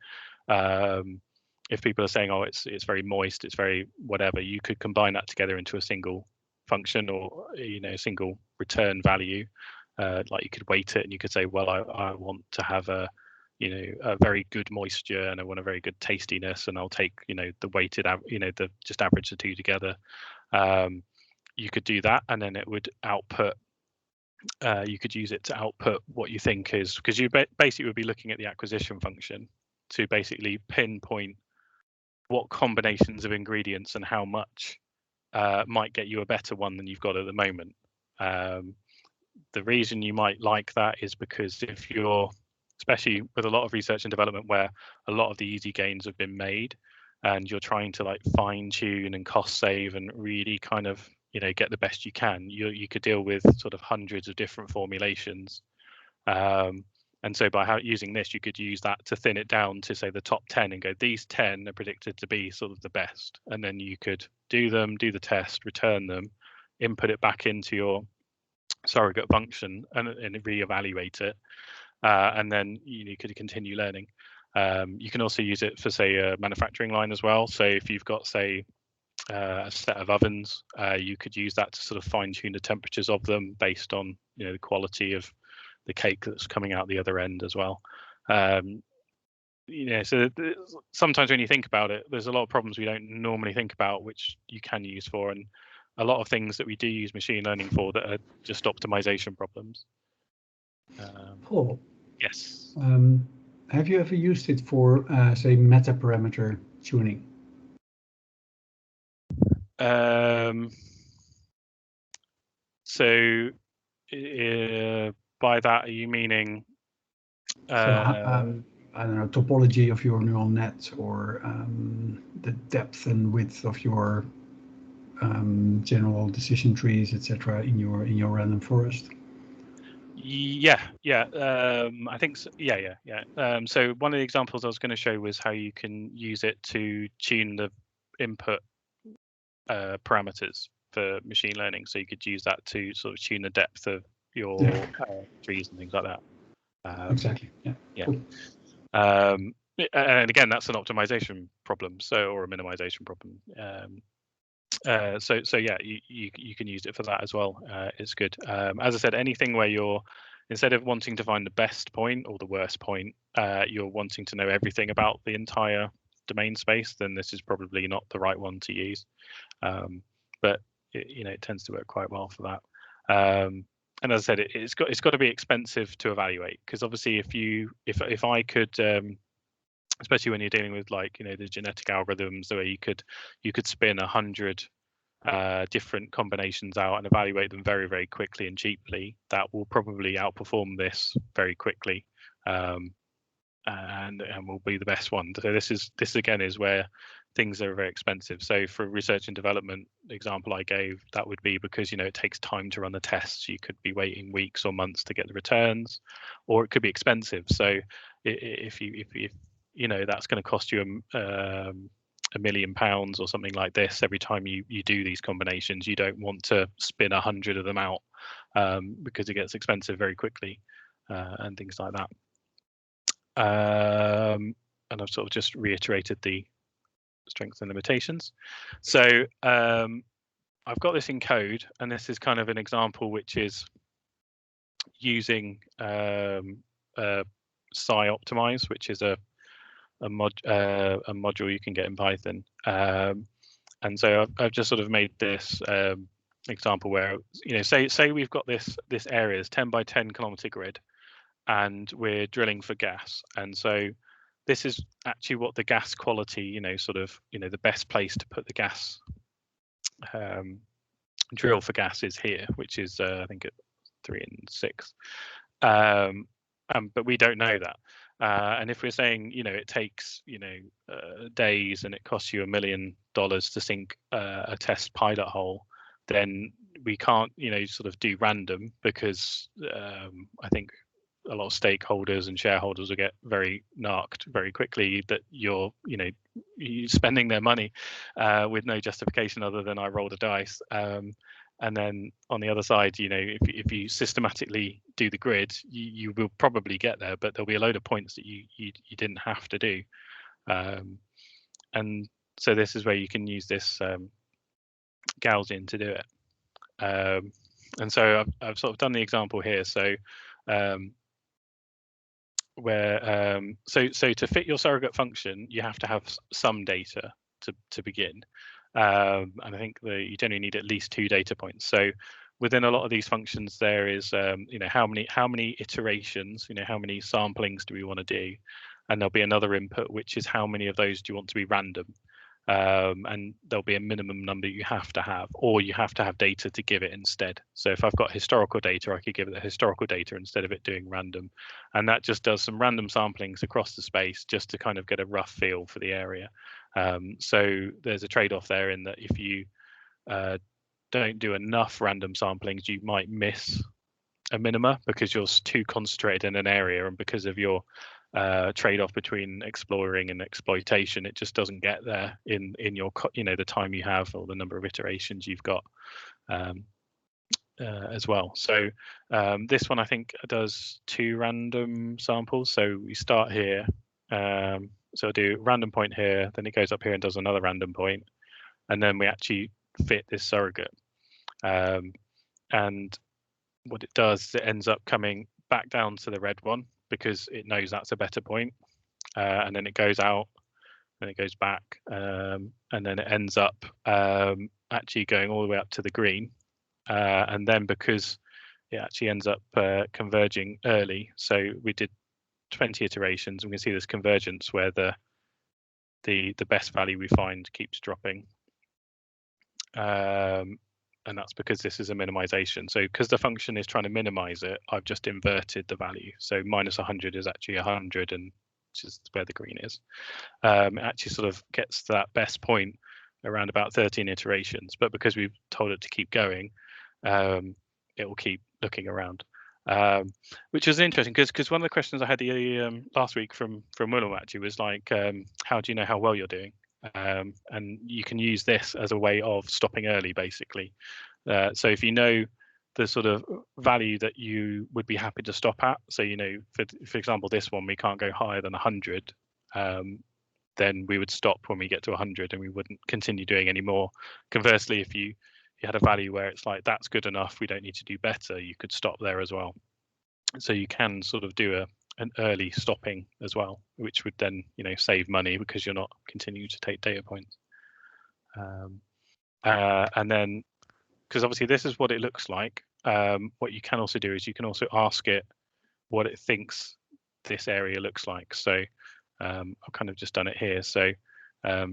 Speaker 2: if people are saying, oh, it's very moist, it's very whatever, you could combine that together into a single function, or a single return value. Like you could weight it and you could say, well, I want to have a very good moisture, and I want a very good tastiness, and I'll take the weighted just average the two together. You could do that, and then it would output. You could use it to output what you think is, because you basically would be looking at the acquisition function to basically pinpoint what combinations of ingredients and how much might get you a better one than you've got at the moment. The reason you might like that is because if you're, especially with a lot of research and development where a lot of the easy gains have been made, and you're trying to like fine tune and cost save and really kind of get the best you can, you could deal with sort of hundreds of different formulations. And so by using this, you could use that to thin it down to say the top 10 and go, these 10 are predicted to be sort of the best. And then you could do the test, return them, input it back into your surrogate function and reevaluate it. And then you could continue learning. You can also use it for, say, a manufacturing line as well. So if you've got, say, a set of ovens, you could use that to sort of fine tune the temperatures of them based on the quality of the cake that's coming out the other end as well. So sometimes when you think about it, there's a lot of problems we don't normally think about, which you can use for, and a lot of things that we do use machine learning for that are just optimization problems.
Speaker 1: Paul?
Speaker 2: Yes.
Speaker 1: Have you ever used it for, say, meta parameter tuning?
Speaker 2: So by that, are you meaning?
Speaker 1: I don't know, topology of your neural net, or the depth and width of your general decision trees, etc. in your random forest.
Speaker 2: Yeah. I think so. Yeah. So one of the examples I was going to show was how you can use it to tune the input parameters for machine learning. So you could use that to sort of tune the depth of your trees and things like that.
Speaker 1: Exactly. Yeah. Cool.
Speaker 2: And again, that's an optimization problem, or a minimization problem. So yeah, you can use it for that as well. It's good. As I said, anything where you're, instead of wanting to find the best point or the worst point, you're wanting to know everything about the entire domain space, then this is probably not the right one to use. But it tends to work quite well for that. And as I said, it's got to be expensive to evaluate, because obviously if I could, especially when you're dealing with the genetic algorithms, where you could spin 100 different combinations out and evaluate them very, very quickly and cheaply, that will probably outperform this very quickly, and will be the best one. So this again is where things are very expensive. So for research and development example I gave, that would be because it takes time to run the tests. You could be waiting weeks or months to get the returns, or it could be expensive. So if that's going to cost you £1 million or something like this every time you do these combinations, you don't want to spin 100 of them out, because it gets expensive very quickly, and things like that. And I've sort of just reiterated the strengths and limitations. So I've got this in code, and this is kind of an example which is using optimize, which is a module you can get in Python. And so I've just sort of made this example where, say we've got this area, this 10 by 10 kilometer grid, and we're drilling for gas. And so this is actually what the gas quality, the best place to put the gas drill for gas is here, which is I think at 3 and 6. But we don't know that. And if we're saying, it takes, days, and it costs you $1 million to sink a test pilot hole, then we can't, sort of do random, because I think a lot of stakeholders and shareholders will get very narked very quickly that you're spending their money with no justification other than I rolled a dice. And then on the other side, if you systematically do the grid, you will probably get there, but there'll be a load of points that you didn't have to do. And so this is where you can use this Gaussian to do it. And so I've sort of done the example here. So so to fit your surrogate function, you have to have some data to begin. And I think you generally need at least 2 data points. So within a lot of these functions, there is how many iterations, how many samplings do we want to do, and there'll be another input, which is how many of those do you want to be random. And there'll be a minimum number you have to have, or you have to have data to give it instead. So if I've got historical data, I could give it the historical data instead of it doing random. And that just does some random samplings across the space just to kind of get a rough feel for the area. So there's a trade-off there, in that if you don't do enough random samplings, you might miss a minima because you're too concentrated in an area, and because of your trade-off between exploring and exploitation, it just doesn't get there in your the time you have or the number of iterations you've got as well. So this one I think does 2 random samples. So we start here, so I'll do random point here, then it goes up here and does another random point, and then we actually fit this surrogate. And what it does is it ends up coming back down to the red one, because it knows that's a better point, and then it goes out, and it goes back, and then it ends up actually going all the way up to the green, and then because it actually ends up converging early, so we did 20 iterations, and we can see this convergence where the best value we find keeps dropping. and that's because this is a minimization. So because the function is trying to minimize it, I've just inverted the value. So minus 100 is actually 100, and which is where the green is. It actually sort of gets to that best point around about 13 iterations, but because we've told it to keep going, it will keep looking around, which is interesting because one of the questions I had last week from Willem actually was like, how do you know how well you're doing? And you can use this as a way of stopping early, basically. So if you know the sort of value that you would be happy to stop at, so you know, for example, this one we can't go higher than 100, then we would stop when we get to 100 and we wouldn't continue doing any more. Conversely, if you had a value where it's like that's good enough, we don't need to do better, you could stop there as well. So you can sort of do an early stopping as well, which would then, you know, save money because you're not continuing to take data points. And then, because obviously this is what it looks like, what you can also do is you can also ask it what it thinks this area looks like. So I've kind of just done it here. So as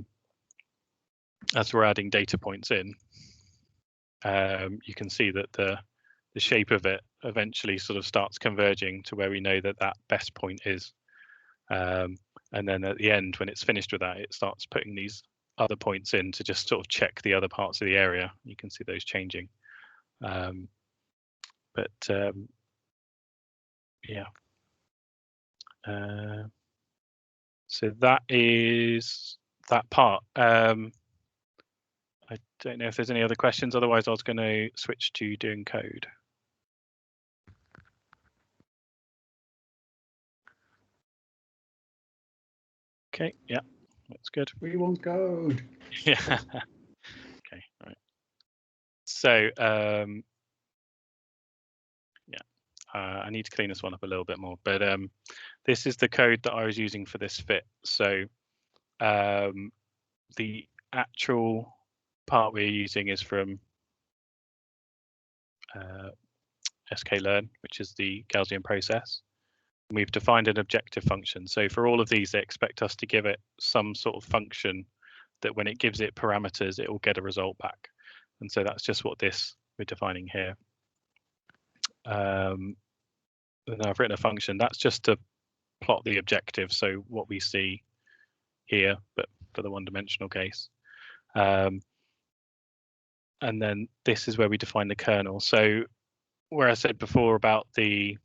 Speaker 2: we're adding data points in, you can see that the shape of it eventually sort of starts converging to where we know that that best point is. And then at the end, when it's finished with that, it starts putting these other points in to just sort of check the other parts of the area. You can see those changing. Yeah. So that is that part. I don't know if there's any other questions. Otherwise, I was going to switch to doing code. Okay, yeah, that's good.
Speaker 1: We want code.
Speaker 2: Yeah. Okay, all right. So I need to clean this one up a little bit more, but this is the code that I was using for this fit. So the actual part we're using is from sklearn, which is the Gaussian process. We've defined an objective function. So for all of these, they expect us to give it some sort of function that when it gives it parameters, it will get a result back. And so that's just what we're defining here. And I've written a function that's just to plot the objective. So what we see here, but for the one-dimensional case. And then this is where we define the kernel. So where I said before about the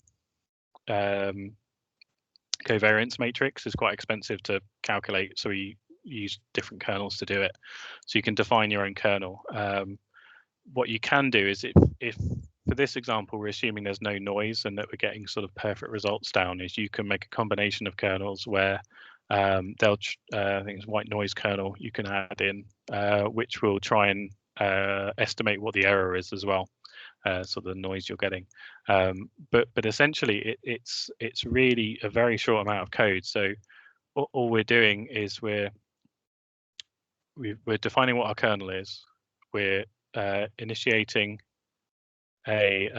Speaker 2: covariance matrix is quite expensive to calculate, so we use different kernels to do it. So you can define your own kernel. What you can do is if for this example we're assuming there's no noise and that we're getting sort of perfect results down, is you can make a combination of kernels where I think it's white noise kernel you can add in, which will try and estimate what the error is as well. So the noise you're getting, but essentially it's really a very short amount of code. So all we're doing is we're defining what our kernel is. We're initiating a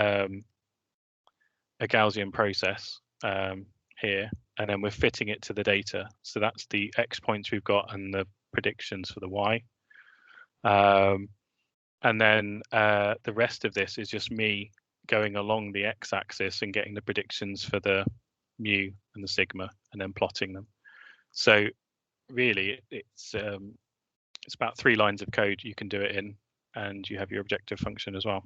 Speaker 2: Gaussian process here, and then we're fitting it to the data. So that's the X points we've got and the predictions for the Y. And then the rest of this is just me going along the x-axis and getting the predictions for the mu and the sigma, and then plotting them. So really, it's about 3 lines of code you can do it in, and you have your objective function as well,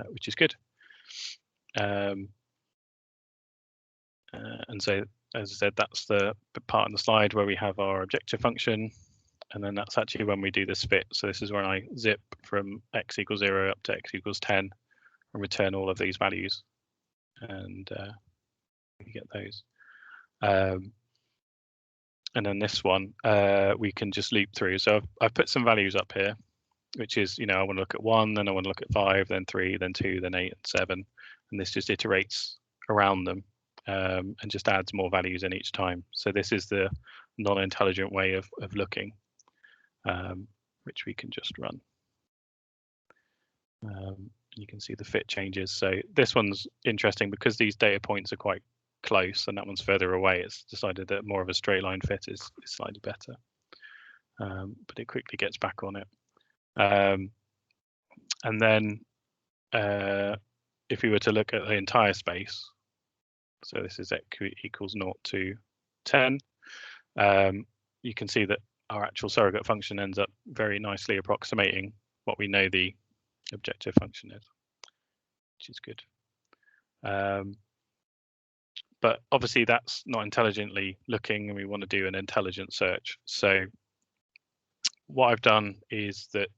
Speaker 2: which is good. And so, as I said, that's the part on the slide where we have our objective function. And then that's actually when we do this fit. So this is when I zip from x equals 0 up to x equals 10 and return all of these values. And we get those. And then this one, we can just loop through. So I've put some values up here, which is, you know, I want to look at 1, then I want to look at 5, then 3, then 2, then 8, and 7. And this just iterates around them and just adds more values in each time. So this is the non-intelligent way of looking. Which we can just run. You can see the fit changes. So this one's interesting because these data points are quite close and that one's further away. It's decided that more of a straight line fit is slightly better. But it quickly gets back on it. And then if we were to look at the entire space, so this is x equals 0 to 10, you can see that our actual surrogate function ends up very nicely approximating what we know the objective function is, which is good. But obviously that's not intelligently looking, and we want to do an intelligent search. So what I've done is that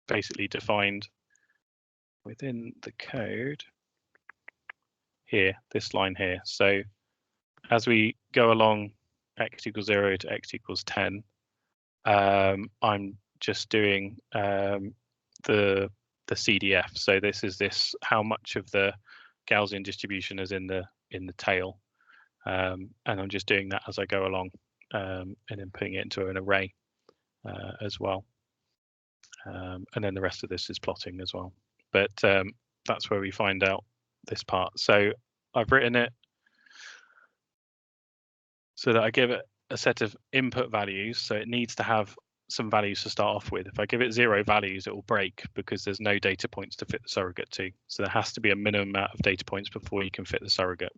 Speaker 2: basically defined within the code here, this line here. So as we go along x equals 0 to x equals 10, I'm just doing the CDF. So this is how much of the Gaussian distribution is in the tail, and I'm just doing that as I go along, and then putting it into an array as well, and then the rest of this is plotting as well. But that's where we find out this part. So I've written it so that I give it a set of input values, so it needs to have some values to start off with. If I give it 0 values, it will break because there's no data points to fit the surrogate to. So there has to be a minimum amount of data points before you can fit the surrogate.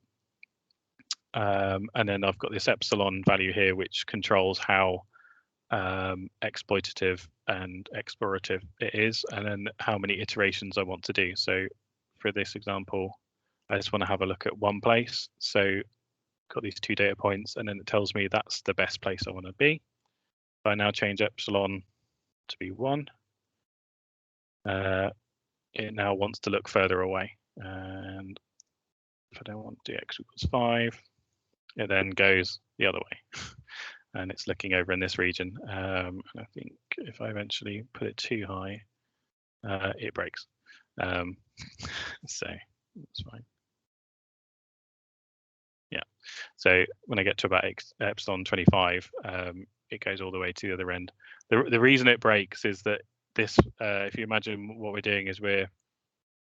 Speaker 2: And then I've got this epsilon value here, which controls how exploitative and explorative it is, and then how many iterations I want to do. So for this example, I just want to have a look at one place. So got these 2 data points, and then it tells me that's the best place I want to be. If I now change epsilon to be 1, it now wants to look further away. And if I don't want to do x equals 5, it then goes the other way. And it's looking over in this region. And I think if I eventually put it too high, it breaks. So that's fine. Yeah. So when I get to about epsilon 25, it goes all the way to the other end. The reason it breaks is that this, if you imagine what we're doing is we're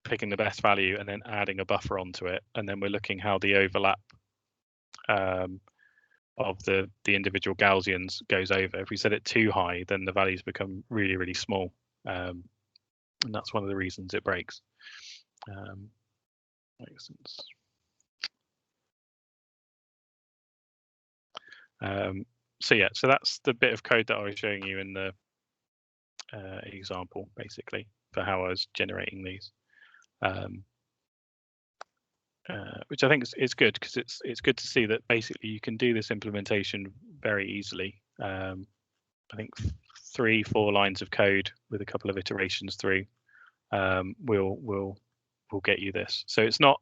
Speaker 2: picking the best value and then adding a buffer onto it, and then we're looking how the overlap of the individual Gaussians goes over. If we set it too high, then the values become really, really small, and that's one of the reasons it breaks. Makes sense. So yeah, so that's the bit of code that I was showing you in the example, basically, for how I was generating these, which I think is good, because it's good to see that basically you can do this implementation very easily. I think 3-4 lines of code with a couple of iterations through will get you this. So it's not,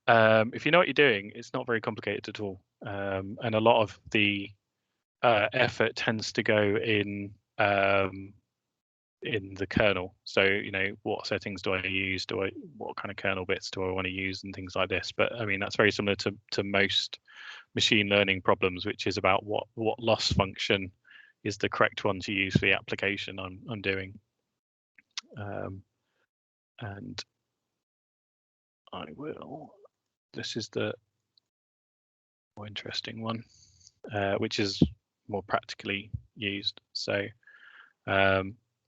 Speaker 2: if you know what you're doing, it's not very complicated at all. And a lot of the effort tends to go in the kernel. So, you know, what settings do I use? What kind of kernel bits do I want to use, and things like this. But I mean, that's very similar to most machine learning problems, which is about what loss function is the correct one to use for the application I'm doing. And I will. This is the more interesting one, which is more practically used. So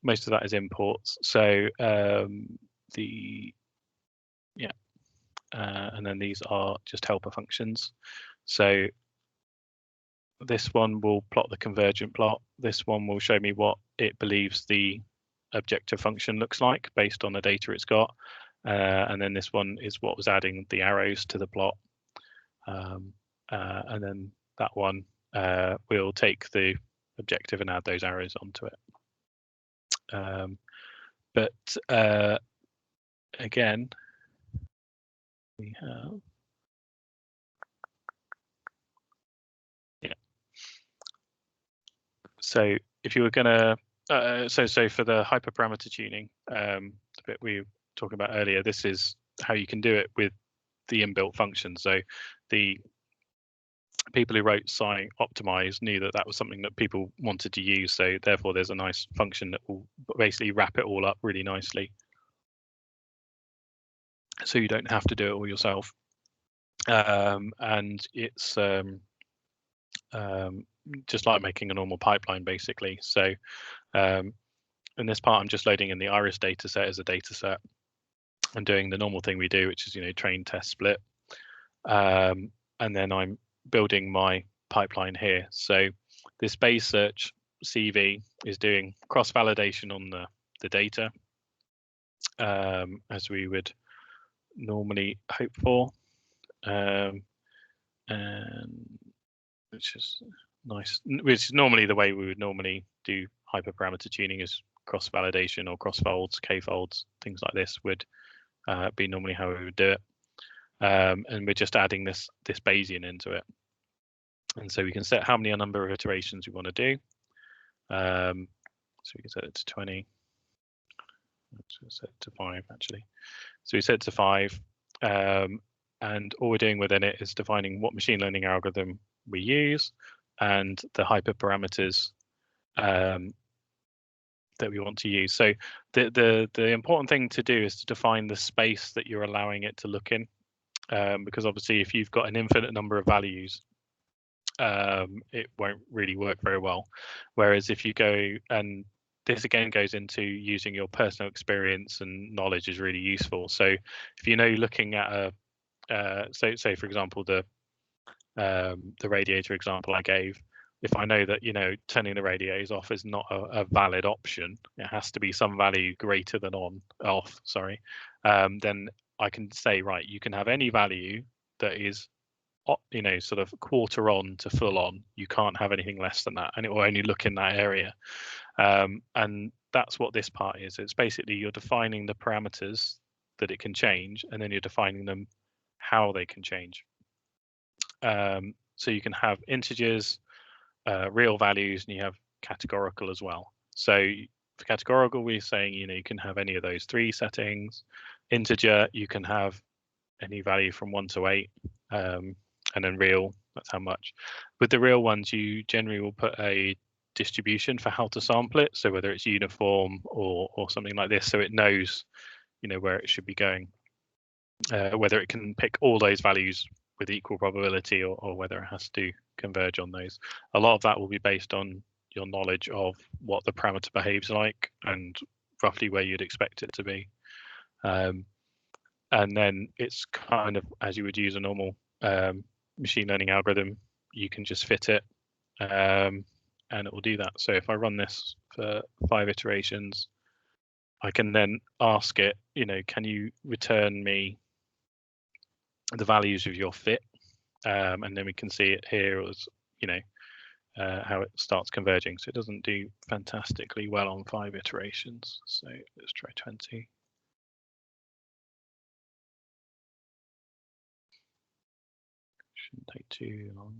Speaker 2: most of that is imports. So and then these are just helper functions. So this one will plot the convergent plot. This one will show me what it believes the objective function looks like based on the data it's got. And then this one is what was adding the arrows to the plot. And then that one will take the objective and add those arrows onto it. But again, we have, yeah. So if you were gonna, so for the hyperparameter tuning, the bit we were talking about earlier, this is how you can do it with the inbuilt function. So the people who wrote optimize knew that was something that people wanted to use. So therefore, there's a nice function that will basically wrap it all up really nicely, so you don't have to do it all yourself. And it's just like making a normal pipeline, basically. So In this part, I'm just loading in the iris data set as a data set and doing the normal thing we do, which is, train, test, split. And then I'm building my pipeline here. So this base search CV is doing cross-validation on the data, as we would normally hope for, and which is nice. Which is normally the way we would normally do hyperparameter tuning, is cross-validation or cross-folds, k-folds, things like this would be normally how we would do it. And we're just adding this Bayesian into it. And so we can set how many number of iterations we want to do. So we can set it to 20. Let's set it to 5 actually. So we set it to 5. And all we're doing within it is defining what machine learning algorithm we use and the hyperparameters that we want to use. So the important thing to do is to define the space that you're allowing it to look in, because obviously if you've got an infinite number of values, it won't really work very well. Whereas if you go, and this again goes into using your personal experience and knowledge is really useful. So if looking at a so say for example the radiator example I gave, if I know that turning the radiators off is not a valid option, it has to be some value greater than off, sorry, then I can say, right, you can have any value that is sort of quarter on to full on. You can't have anything less than that, and it will only look in that area. And that's what this part is. It's basically you're defining the parameters that it can change, and then you're defining them how they can change. So you can have integers, real values, and you have categorical as well. So for categorical, we're saying you can have any of those 3 settings. Integer, you can have any value from 1 to 8, and then real, that's how much. With the real ones, you generally will put a distribution for how to sample it, so whether it's uniform or something like this, so it knows where it should be going, whether it can pick all those values with equal probability or whether it has to converge on those. A lot of that will be based on your knowledge of what the parameter behaves like and roughly where you'd expect it to be. And then it's kind of as you would use a normal machine learning algorithm, you can just fit it and it will do that. So if I run this for 5 iterations, I can then ask it, can you return me the values of your fit? And then we can see it here as, how it starts converging. So it doesn't do fantastically well on 5 iterations. So let's try 20. Shouldn't take too long.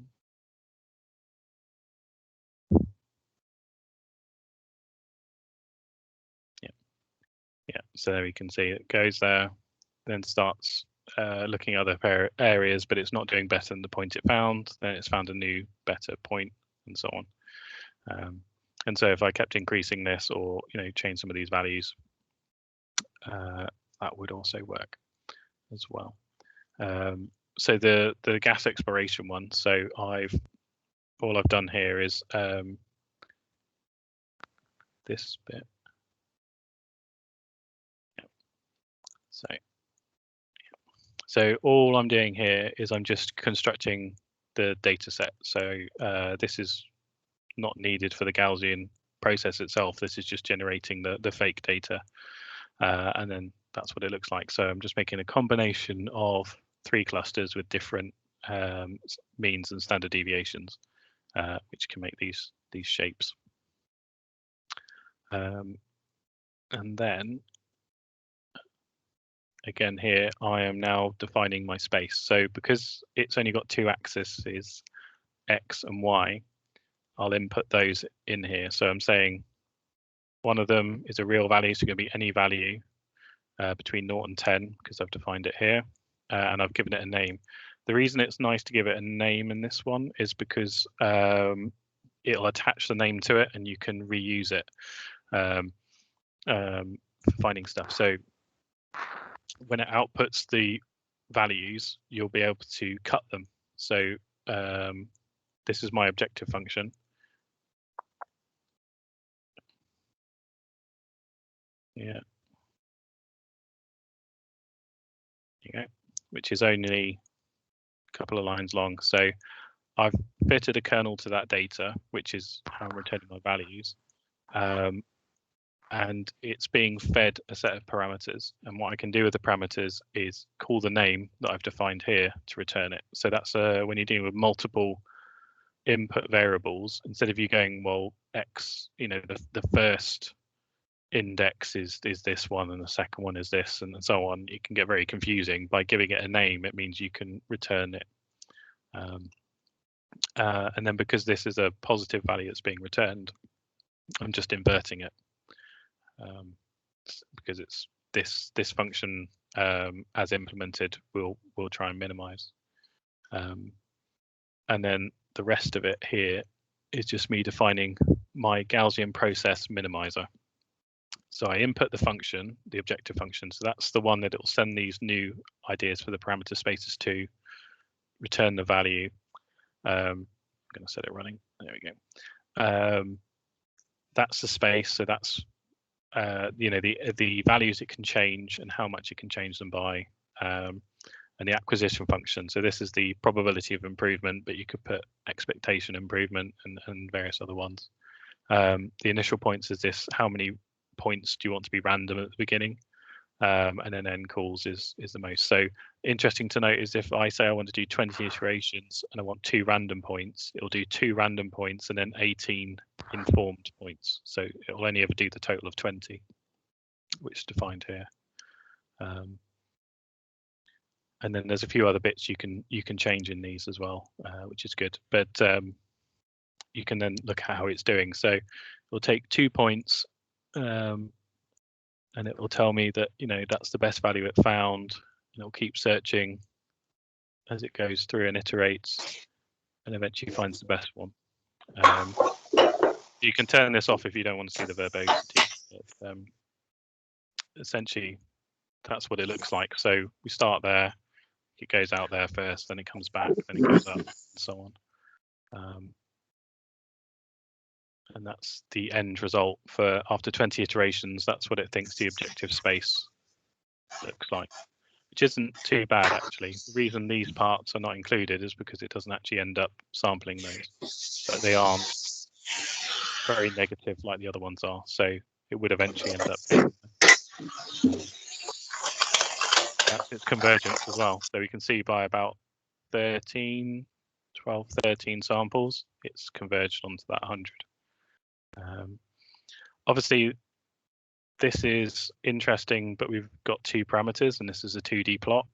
Speaker 2: Yeah, so there we can see it goes there, then starts looking at other areas, but it's not doing better than the point it found. Then it's found a new, better point, and so on. And so if I kept increasing this, or change some of these values, that would also work as well. So the gas exploration one. So all I've done here is this bit. So all I'm doing here is I'm just constructing the data set. So this is not needed for the Gaussian process itself. This is just generating the fake data. And then that's what it looks like. So I'm just making a combination of 3 clusters with different means and standard deviations, which can make these shapes. And then again here, I am now defining my space. So because it's only got 2 axes, X and Y, I'll input those in here. So I'm saying one of them is a real value, so it's going to be any value between 0 and 10, because I've defined it here, and I've given it a name. The reason it's nice to give it a name in this one is because it'll attach the name to it and you can reuse it for finding stuff. So when it outputs the values, you'll be able to cut them. So this is my objective function. Yeah. There you go, which is only a couple of lines long. So I've fitted a kernel to that data, which is how I'm returning my values. And it's being fed a set of parameters. And what I can do with the parameters is call the name that I've defined here to return it. So that's when you're dealing with multiple input variables, instead of you going, well, X, the first index is this one and the second one is this and so on, it can get very confusing. By giving it a name, it means you can return it. And then because this is a positive value that's being returned, I'm just inverting it. Because it's this function as implemented will try and minimize, and then the rest of it here is just me defining my Gaussian process minimizer. So I input the function, the objective function, so that's the one that it will send these new ideas for the parameter spaces to, return the value. I'm going to set it running. There we go. That's the space, so that's the values it can change and how much it can change them by, and the acquisition function. So this is the probability of improvement, but you could put expectation improvement and various other ones. The initial points is this: how many points do you want to be random at the beginning? And then end calls is the most. So interesting to note is if I say I want to do 20 iterations and I want 2 random points, it'll do 2 random points and then 18 informed points. So it'll only ever do the total of 20, which is defined here. And then there's a few other bits you can change in these as well, which is good. But you can then look at how it's doing. So it'll take 2 points. And it will tell me that that's the best value it found, and it'll keep searching as it goes through and iterates, and eventually finds the best one. You can turn this off if you don't want to see the verbosity. But, essentially, that's what it looks like. So we start there, it goes out there first, then it comes back, then it goes up, and so on. And that's the end result for after 20 iterations. That's what it thinks the objective space looks like, which isn't too bad actually. The reason these parts are not included is because it doesn't actually end up sampling those, but they aren't very negative like the other ones are, so it would eventually end up being. That's its convergence as well. So we can see by about 13 samples, it's converged onto that 100. Obviously, this is interesting, but we've got 2 parameters, and this is a 2D plot.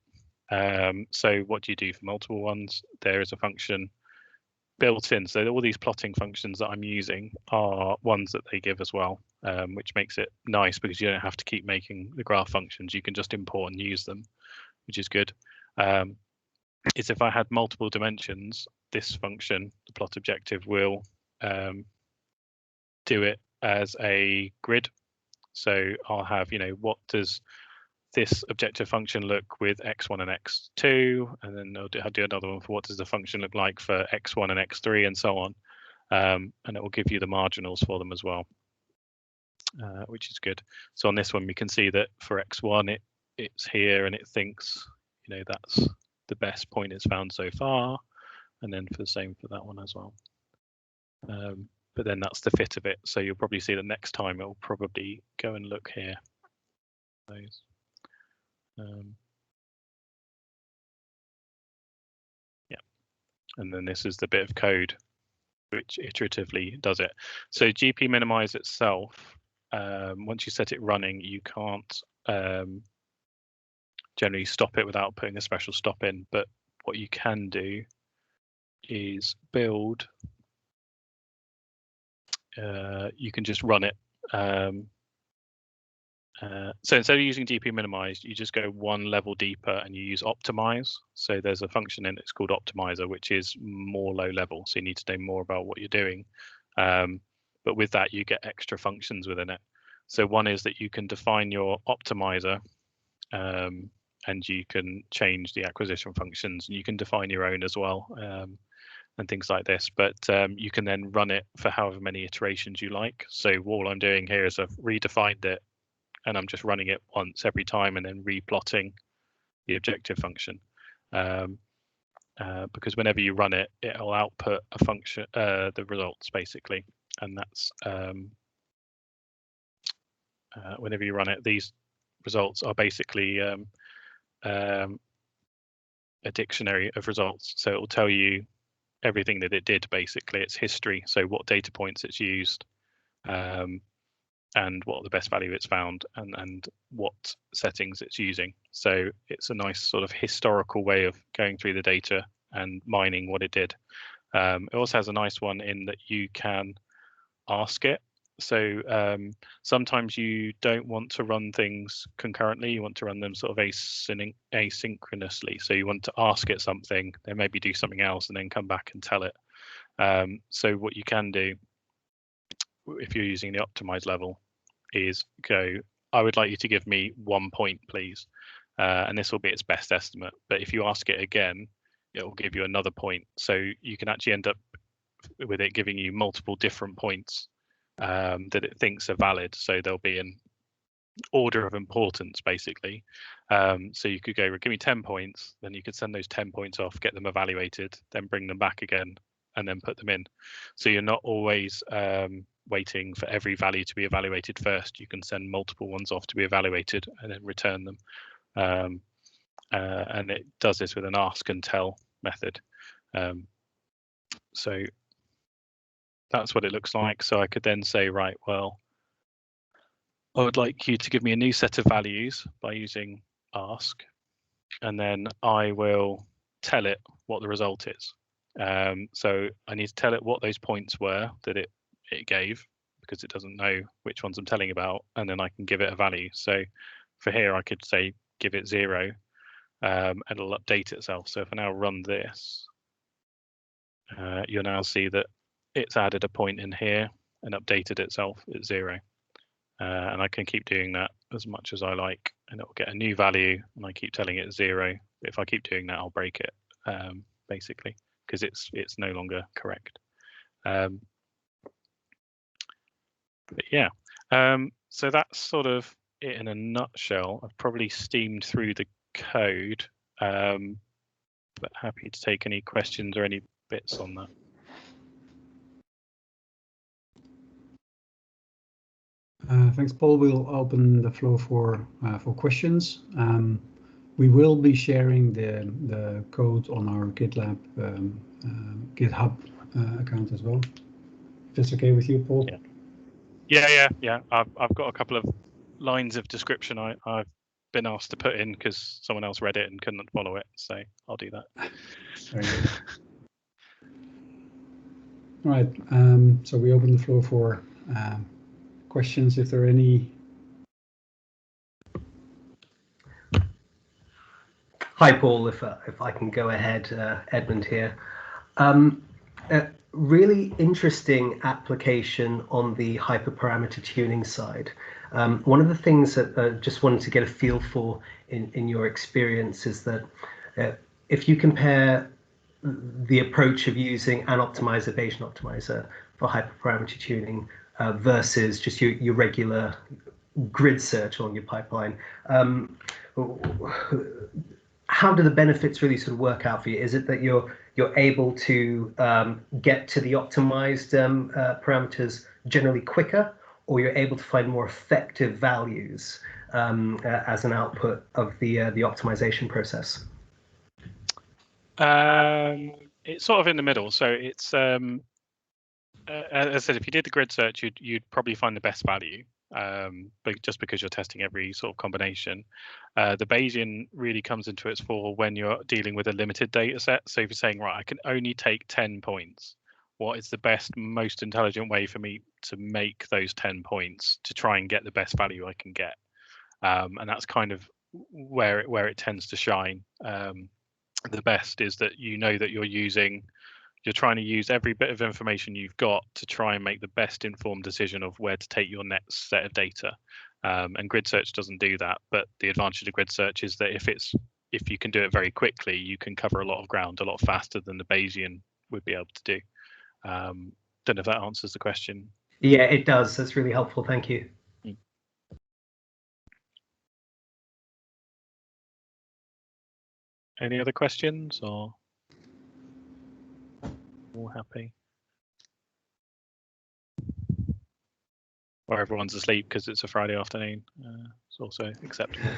Speaker 2: So what do you do for multiple ones? There is a function built in. So all these plotting functions that I'm using are ones that they give as well, which makes it nice because you don't have to keep making the graph functions. You can just import and use them, which is good. Is if I had multiple dimensions, this function, the plot objective, will do it as a grid. So I'll have, what does this objective function look with x1 and x2, and then I'll do another one for what does the function look like for x1 and x3, and so on. And it will give you the marginals for them as well, which is good. So on this one, we can see that for x1, it's here, and it thinks, that's the best point it's found so far, and then for the same for that one as well. But then that's the fit of it. So you'll probably see that next time it will probably go and look here. Those. Yeah, and then this is the bit of code which iteratively does it. So GP minimize itself, once you set it running, you can't generally stop it without putting a special stop in. But what you can do is build. You can just run it. So instead of using GP minimize, you just go one level deeper and you use optimize. So there's a function in it's called optimizer, which is more low level. So you need to know more about what you're doing. But with that, you get extra functions within it. So one is that you can define your optimizer, and you can change the acquisition functions, and you can define your own as well, and things like this. But you can then run it for however many iterations you like. So all I'm doing here is I've redefined it, and I'm just running it once every time and then replotting the objective function. Because whenever you run it, it'll output a function, the results basically, and that's whenever you run it, these results are basically a dictionary of results. So it will tell you everything that it did. Basically, its history, so what data points it's used, and what the best value it's found, and what settings it's using. So it's a nice sort of historical way of going through the data and mining what it did. It also has a nice one in that you can ask it. So sometimes you don't want to run things concurrently, you want to run them sort of asynchronously. So you want to ask it something, then maybe do something else, and then come back and tell it. So what you can do, if you're using the optimized level, is go, I would like you to give me 1 point, please. And this will be its best estimate. But if you ask it again, it will give you another point. So you can actually end up with it giving you multiple different points that it thinks are valid. So they'll be in order of importance, basically. So you could go, give me 10 points, then you could send those 10 points off, get them evaluated, then bring them back again, and then put them in. So you're not always waiting for every value to be evaluated first. You can send multiple ones off to be evaluated and then return them. And it does this with an ask and tell method. So that's what it looks like. So I could then say, right, well, I would like you to give me a new set of values by using ask, and then I will tell it what the result is. So I need to tell it what those points were that it gave, because it doesn't know which ones I'm telling about, and then I can give it a value. So for here, I could say give it 0, and it'll update itself. So if I now run this, you'll now see that it's added a point in here and updated itself at 0. And I can keep doing that as much as I like, and it will get a new value, and I keep telling it 0. If I keep doing that, I'll break it, basically, because it's no longer correct. But yeah, so that's sort of it in a nutshell. I've probably steamed through the code, but happy to take any questions or any bits on that.
Speaker 1: Thanks, Paul. We'll open the floor for questions. We will be sharing the code on our GitLab GitHub account as well. If that's okay with you, Paul?
Speaker 2: Yeah. I've got a couple of lines of description I've been asked to put in because someone else read it and couldn't follow it, so I'll do that.
Speaker 1: Very good. All right. So we open the floor for questions, if there are any.
Speaker 4: Hi, Paul, if I can go ahead, Edmund here. Really interesting application on the hyperparameter tuning side. One of the things that just wanted to get a feel for in your experience is that if you compare the approach of using an optimization optimizer for hyperparameter tuning versus just your regular grid search on your pipeline, how do the benefits really sort of work out for you? Is it that you're able to get to the optimized parameters generally quicker, or you're able to find more effective values as an output of the optimization process?
Speaker 2: It's sort of in the middle. So it's as I said, if you did the grid search, you'd probably find the best value. But just because you're testing every sort of combination. The Bayesian really comes into its fore when you're dealing with a limited data set. So if you're saying, right, I can only take 10 points, what is the best, most intelligent way for me to make those 10 points to try and get the best value I can get? And that's kind of where it tends to shine. The best is that you know that you're trying to use every bit of information you've got to try and make the best informed decision of where to take your next set of data. And grid search doesn't do that, but the advantage of grid search is that if you can do it very quickly, you can cover a lot of ground a lot faster than the Bayesian would be able to do. Don't know if that answers the question.
Speaker 4: Yeah, it does. That's really helpful. Thank you.
Speaker 2: Any other questions, or all happy? Or everyone's asleep because it's a Friday afternoon. It's also acceptable.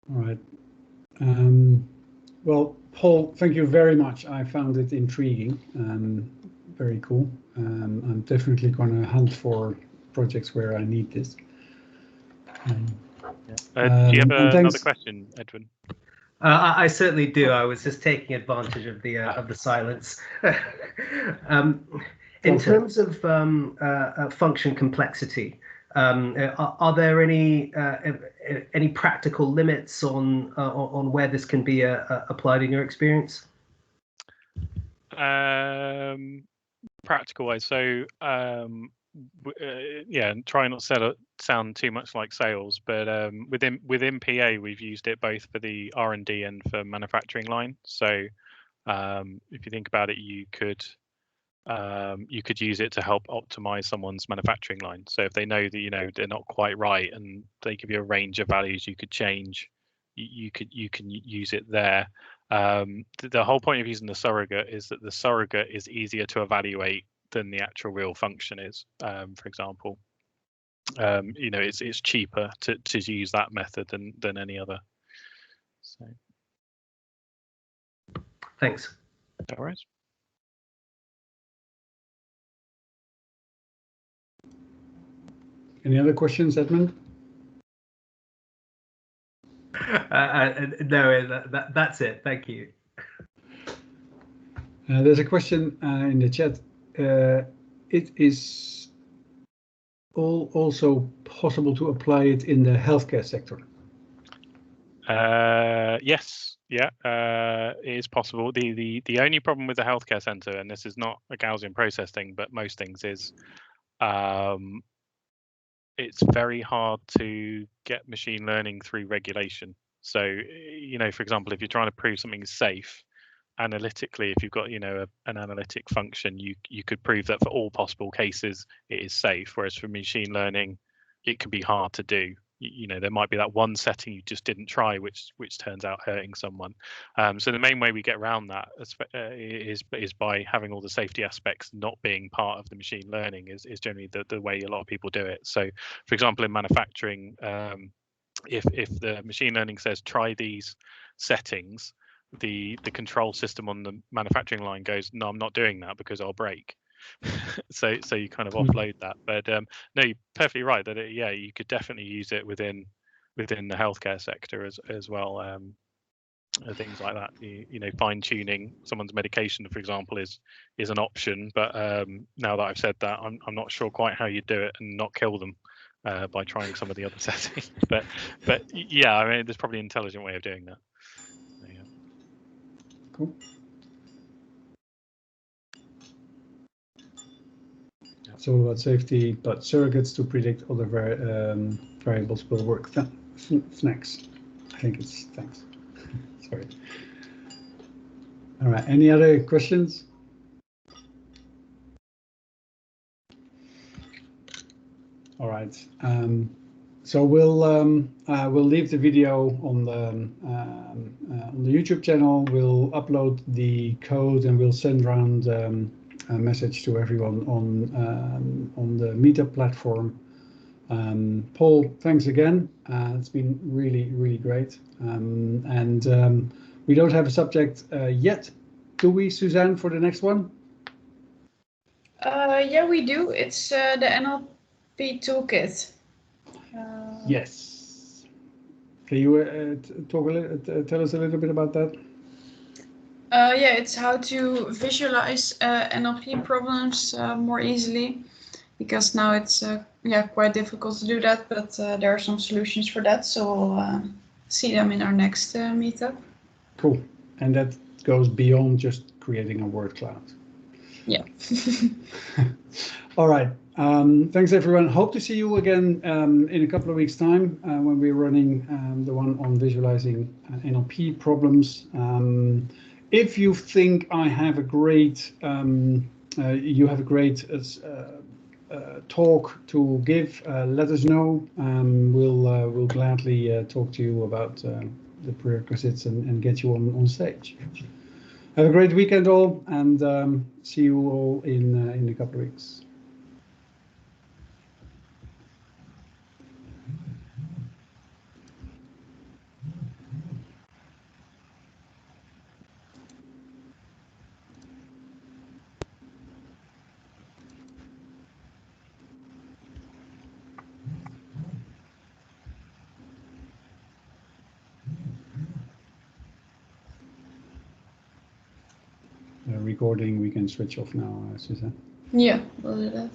Speaker 1: All right. Well, Paul, thank you very much. I found it intriguing. Very cool. I'm definitely going to hunt for projects where I need this.
Speaker 2: Do you have another question, Edwin?
Speaker 4: I certainly do. I was just taking advantage of the silence. In terms of function complexity, are there any practical limits on where this can be applied in your experience?
Speaker 2: Practical wise, so yeah, and try not to sound too much like sales, but within PA we've used it both for the R&D and for manufacturing line. So if you think about it, you could use it to help optimize someone's manufacturing line. So if they know that they're not quite right and they give you a range of values you could change, you can use it there. The whole point of using the surrogate is that the surrogate is easier to evaluate than the actual real function is. For example, it's cheaper to use that method than any other. So
Speaker 4: thanks.
Speaker 2: All right.
Speaker 1: Any other questions, Edmund?
Speaker 4: No, that's it. Thank you.
Speaker 1: There's a question in the chat. It is also possible to apply it in the healthcare sector.
Speaker 2: Yes, yeah, it is possible. The only problem with the healthcare center, and this is not a Gaussian process thing, but most things is, it's very hard to get machine learning through regulation. So, for example, if you're trying to prove something is safe, analytically, if you've got an analytic function, you could prove that for all possible cases it is safe. Whereas for machine learning, it can be hard to do. There might be that one setting you just didn't try, which turns out hurting someone. So the main way we get around that is by having all the safety aspects not being part of the machine learning is generally the way a lot of people do it. So, for example, in manufacturing, if the machine learning says try these settings, the control system on the manufacturing line goes, no, I'm not doing that because I'll break. so you kind of offload that. But no, you're perfectly right that you could definitely use it within the healthcare sector as well. Things like that, fine tuning someone's medication, for example, is an option. But now that I've said that, I'm not sure quite how you do it and not kill them by trying some of the other settings. But yeah, I mean, there's probably an intelligent way of doing that. Yeah.
Speaker 1: Cool. It's all about safety, but surrogates to predict other variables will work. Thanks. I think it's thanks. Sorry. All right. Any other questions? All right. So we'll leave the video on the YouTube channel. We'll upload the code and we'll send around a message to everyone on the Meetup platform. Paul, thanks again. It's been really great. And we don't have a subject yet, do we, Suzanne, for the next one?
Speaker 3: Yeah, we do. It's the NLP toolkit.
Speaker 1: Yes. Can you tell us a little bit about that?
Speaker 3: Yeah, it's how to visualize NLP problems more easily, because now it's quite difficult to do that, but there are some solutions for that, so we'll see them in our next meetup.
Speaker 1: Cool. And that goes beyond just creating a word cloud.
Speaker 3: Yeah.
Speaker 1: All right. Thanks, everyone. Hope to see you again in a couple of weeks' time when we're running the one on visualizing NLP problems. If you think I have a great, you have a great talk to give, let us know. We'll gladly talk to you about the prerequisites and get you on stage. Have a great weekend all, and see you all in a couple of weeks. Recording we can switch off now, Suzanne.
Speaker 3: Yeah, we'll do that.